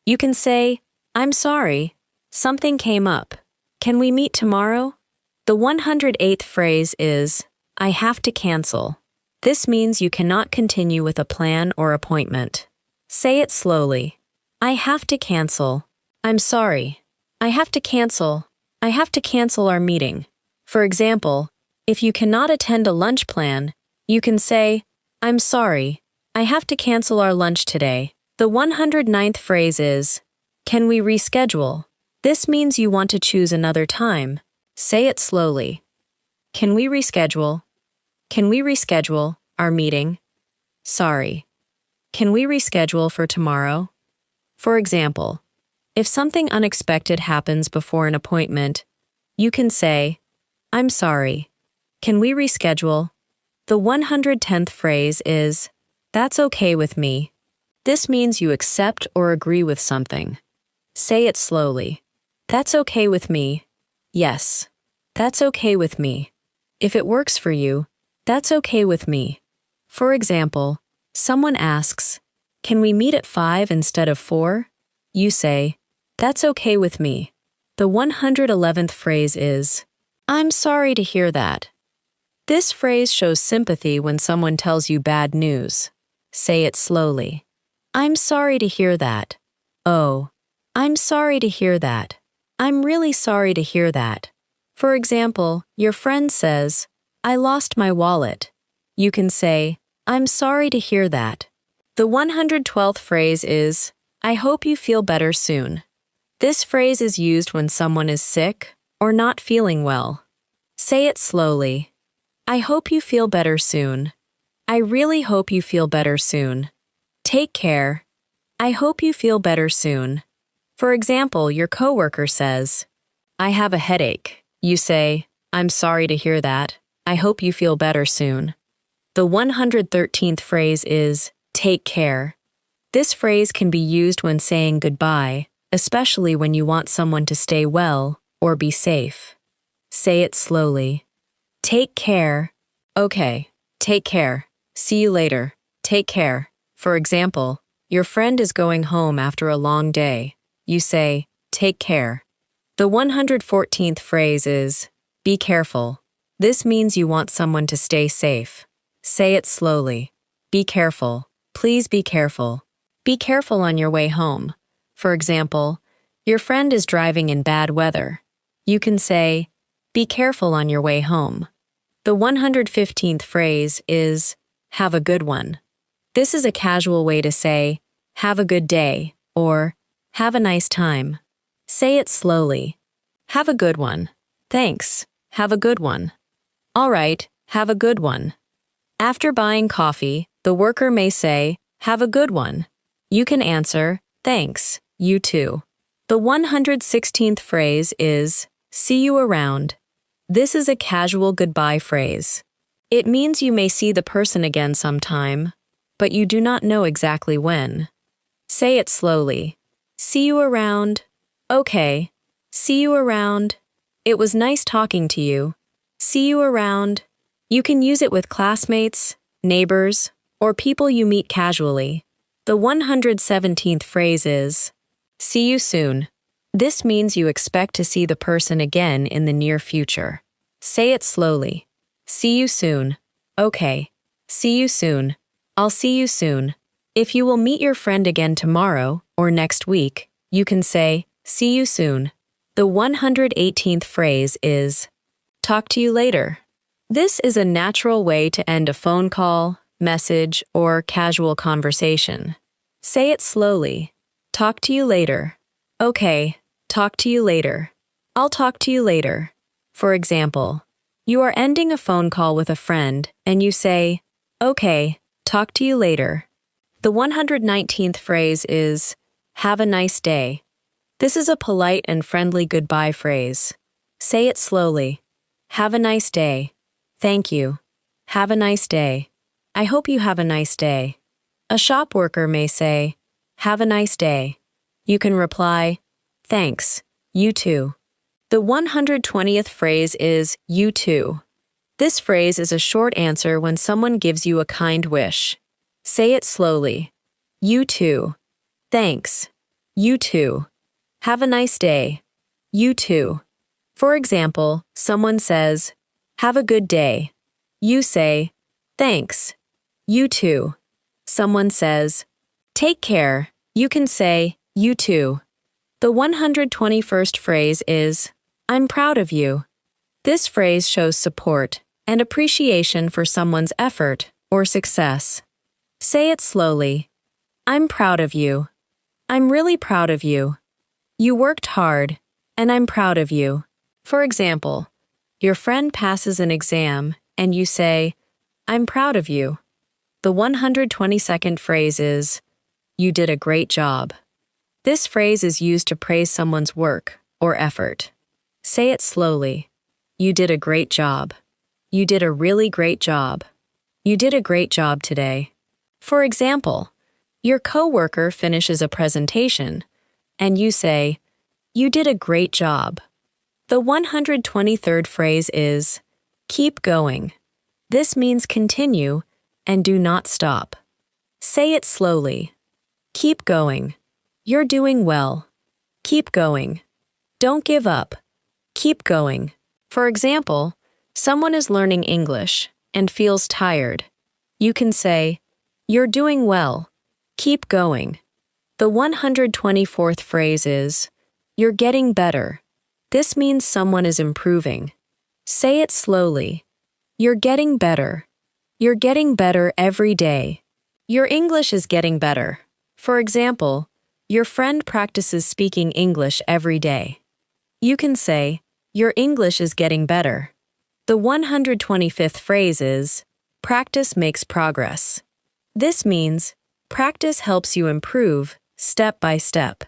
You can say, "I'm sorry. Something came up. Can we meet tomorrow?" The 108th phrase is, "I have to cancel." This means you cannot continue with a plan or appointment. Say it slowly. I have to cancel. I'm sorry. I have to cancel. I have to cancel our meeting. For example, if you cannot attend a lunch plan, you can say, "I'm sorry. I have to cancel our lunch today." The 109th phrase is, "Can we reschedule?" This means you want to choose another time. Say it slowly. Can we reschedule? Can we reschedule our meeting? Sorry. Can we reschedule for tomorrow? For example, if something unexpected happens before an appointment, you can say, "I'm sorry. Can we reschedule?" The 110th phrase is, "That's okay with me." This means you accept or agree with something. Say it slowly. That's okay with me. Yes. That's okay with me. If it works for you, that's okay with me. For example, someone asks, "Can we meet at 5 instead of 4? You say, "That's okay with me." The 111th phrase is, "I'm sorry to hear that." This phrase shows sympathy when someone tells you bad news. Say it slowly. I'm sorry to hear that. Oh, I'm sorry to hear that. I'm really sorry to hear that. For example, your friend says, "I lost my wallet." You can say, "I'm sorry to hear that." The 112th phrase is, "I hope you feel better soon." This phrase is used when someone is sick or not feeling well. Say it slowly. I hope you feel better soon. I really hope you feel better soon. Take care. I hope you feel better soon. For example, your coworker says, "I have a headache." You say, "I'm sorry to hear that. I hope you feel better soon." The 113th phrase is, "Take care." This phrase can be used when saying goodbye, especially when you want someone to stay well or be safe. Say it slowly. Take care. Okay. Take care. See you later. Take care. For example, your friend is going home after a long day. You say, "Take care." The 114th phrase is, "Be careful." This means you want someone to stay safe. Say it slowly. Be careful. Please be careful. Be careful on your way home. For example, your friend is driving in bad weather. You can say, "Be careful on your way home." The 115th phrase is, "Have a good one." This is a casual way to say, "Have a good day," or "Have a nice time." Say it slowly. Have a good one. Thanks. Have a good one. All right, have a good one. After buying coffee, the worker may say, "Have a good one." You can answer, "Thanks, you too." The 116th phrase is, "See you around." This is a casual goodbye phrase. It means you may see the person again sometime, but you do not know exactly when. Say it slowly. See you around. Okay. See you around. It was nice talking to you. See you around. You can use it with classmates, neighbors, or people you meet casually. The 117th phrase is, "See you soon." This means you expect to see the person again in the near future. Say it slowly. See you soon. Okay. See you soon. I'll see you soon. If you will meet your friend again tomorrow or next week, you can say, see you soon. The 118th phrase is, talk to you later. This is a natural way to end a phone call, message, or casual conversation. Say it slowly. Talk to you later. Okay, talk to you later. I'll talk to you later. For example, you are ending a phone call with a friend and you say, okay, talk to you later. The 119th phrase is, have a nice day. This is a polite and friendly goodbye phrase. Say it slowly. Have a nice day. Thank you. Have a nice day. I hope you have a nice day. A shop worker may say, have a nice day. You can reply, thanks, you too. The 120th phrase is, you too. This phrase is a short answer when someone gives you a kind wish. Say it slowly. You too. Thanks. You too. Have a nice day. You too. For example, someone says, have a good day. You say, thanks. You too. Someone says, take care. You can say, you too. The 121st phrase is, I'm proud of you. This phrase shows support and appreciation for someone's effort or success. Say it slowly. I'm proud of you. I'm really proud of you. You worked hard, and I'm proud of you. For example, your friend passes an exam, and you say, I'm proud of you. The 122nd phrase is, you did a great job. This phrase is used to praise someone's work or effort. Say it slowly. You did a great job. You did a really great job. You did a great job today. For example, your coworker finishes a presentation, and you say, you did a great job. The 123rd phrase is, keep going. This means continue and do not stop. Say it slowly. Keep going. You're doing well. Keep going. Don't give up. Keep going. For example, someone is learning English and feels tired. You can say, you're doing well. Keep going. The 124th phrase is, you're getting better. This means someone is improving. Say it slowly. You're getting better. You're getting better every day. Your English is getting better. For example, your friend practices speaking English every day. You can say, your English is getting better. The 125th phrase is, practice makes progress. This means, practice helps you improve, step by step.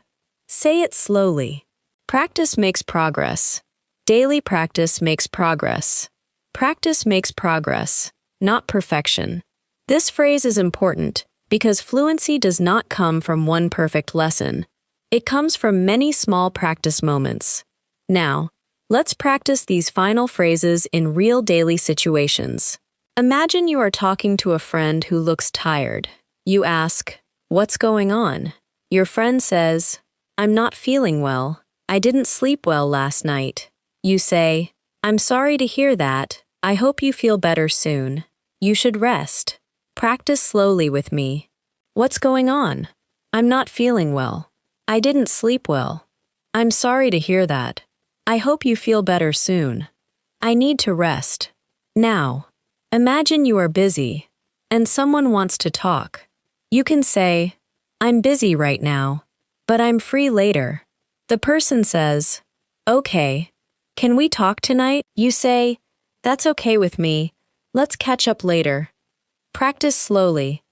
Say it slowly. Practice makes progress. Daily practice makes progress. Practice makes progress, not perfection. This phrase is important because fluency does not come from one perfect lesson. It comes from many small practice moments. Now, let's practice these final phrases in real daily situations. Imagine you are talking to a friend who looks tired. You ask, what's going on? Your friend says, I'm not feeling well. I didn't sleep well last night. You say, I'm sorry to hear that. I hope you feel better soon. You should rest. Practice slowly with me. What's going on? I'm not feeling well. I didn't sleep well. I'm sorry to hear that. I hope you feel better soon. I need to rest. Now, imagine you are busy, and someone wants to talk. You can say, I'm busy right now, but I'm free later. The person says, okay. Can we talk tonight? You say, that's okay with me. Let's catch up later. Practice slowly.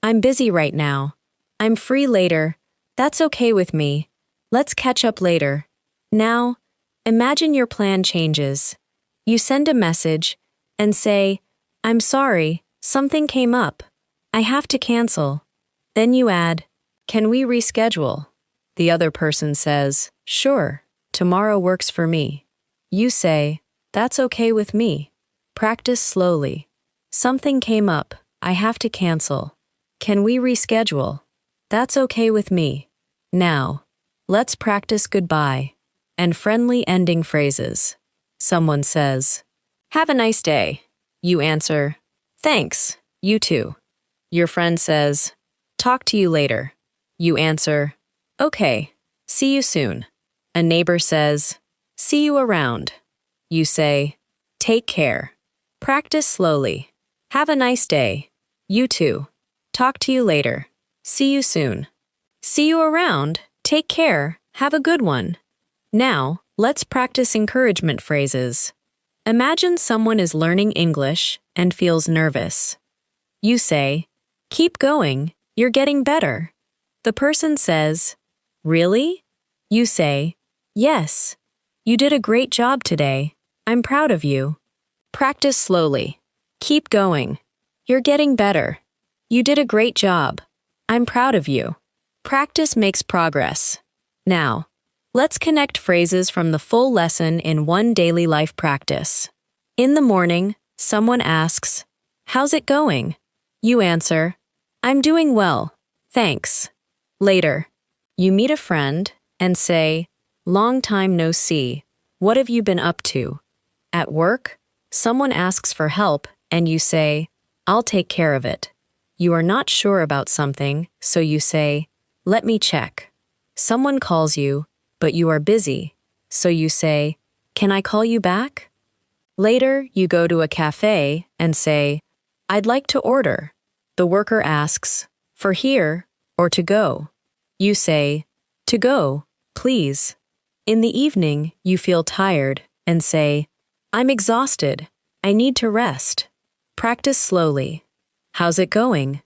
I'm busy right now. I'm free later. That's okay with me. Let's catch up later. Now, imagine your plan changes. You send a message and say, I'm sorry, something came up. I have to cancel. Then you add, can we reschedule? The other person says, sure, tomorrow works for me. You say, that's okay with me. Practice slowly. Something came up. I have to cancel. Can we reschedule? That's okay with me. Now, let's practice goodbye and friendly ending phrases. Someone says, have a nice day. You answer, thanks, You too. Your friend says, talk to you later. You answer, okay, see you soon. A neighbor says, see you around. You say, take care. Practice slowly. Have a nice day. You too. Talk to you later. See you soon. See you around. Take care. Have a good one. Now, let's practice encouragement phrases. Imagine someone is learning English and feels nervous. You say, keep going. You're getting better. The person says, really? You say, yes. You did a great job today. I'm proud of you. Practice slowly. Keep going. You're getting better. You did a great job. I'm proud of you. Practice makes progress. Now, let's connect phrases from the full lesson in one daily life practice. In the morning, someone asks, how's it going? You answer, I'm doing well, thanks. Later, you meet a friend and say, long time no see. What have you been up to? At work, someone asks for help and you say, I'll take care of it. You are not sure about something, so you say, let me check. Someone calls you, but you are busy, so you say, can I call you back? Later, you go to a cafe and say, I'd like to order. The worker asks, for here or to go? You say, to go, please. In the evening, you feel tired and say, I'm exhausted. I need to rest. Practice slowly. How's it going?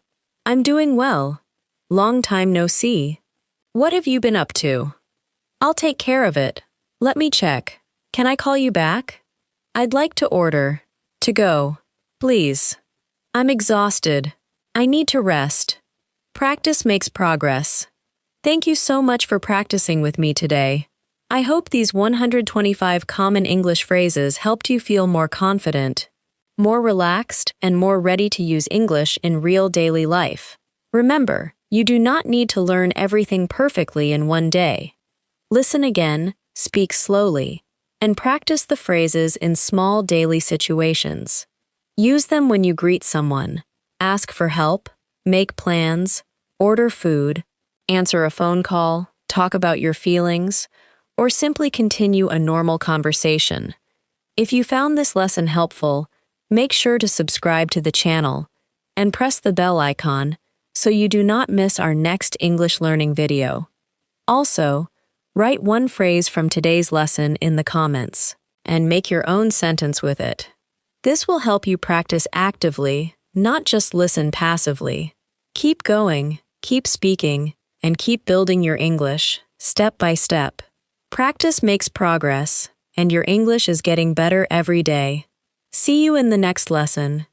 I'm doing well. Long time no see. What have you been up to? I'll take care of it. Let me check. Can I call you back? I'd like to order. To go. Please. I'm exhausted. I need to rest. Practice makes progress. Thank you so much for practicing with me today. I hope these 125 common English phrases helped you feel more confident, more relaxed, and more ready to use English in real daily life. Remember, you do not need to learn everything perfectly in one day. Listen again, speak slowly, and practice the phrases in small daily situations. Use them when you greet someone, ask for help, make plans, order food, answer a phone call, talk about your feelings, or simply continue a normal conversation. If you found this lesson helpful, make sure to subscribe to the channel and press the bell icon so you do not miss our next English learning video. Also, write one phrase from today's lesson in the comments and make your own sentence with it. This will help you practice actively, not just listen passively. Keep going, keep speaking, and keep building your English, step by step. Practice makes progress, and your English is getting better every day. See you in the next lesson.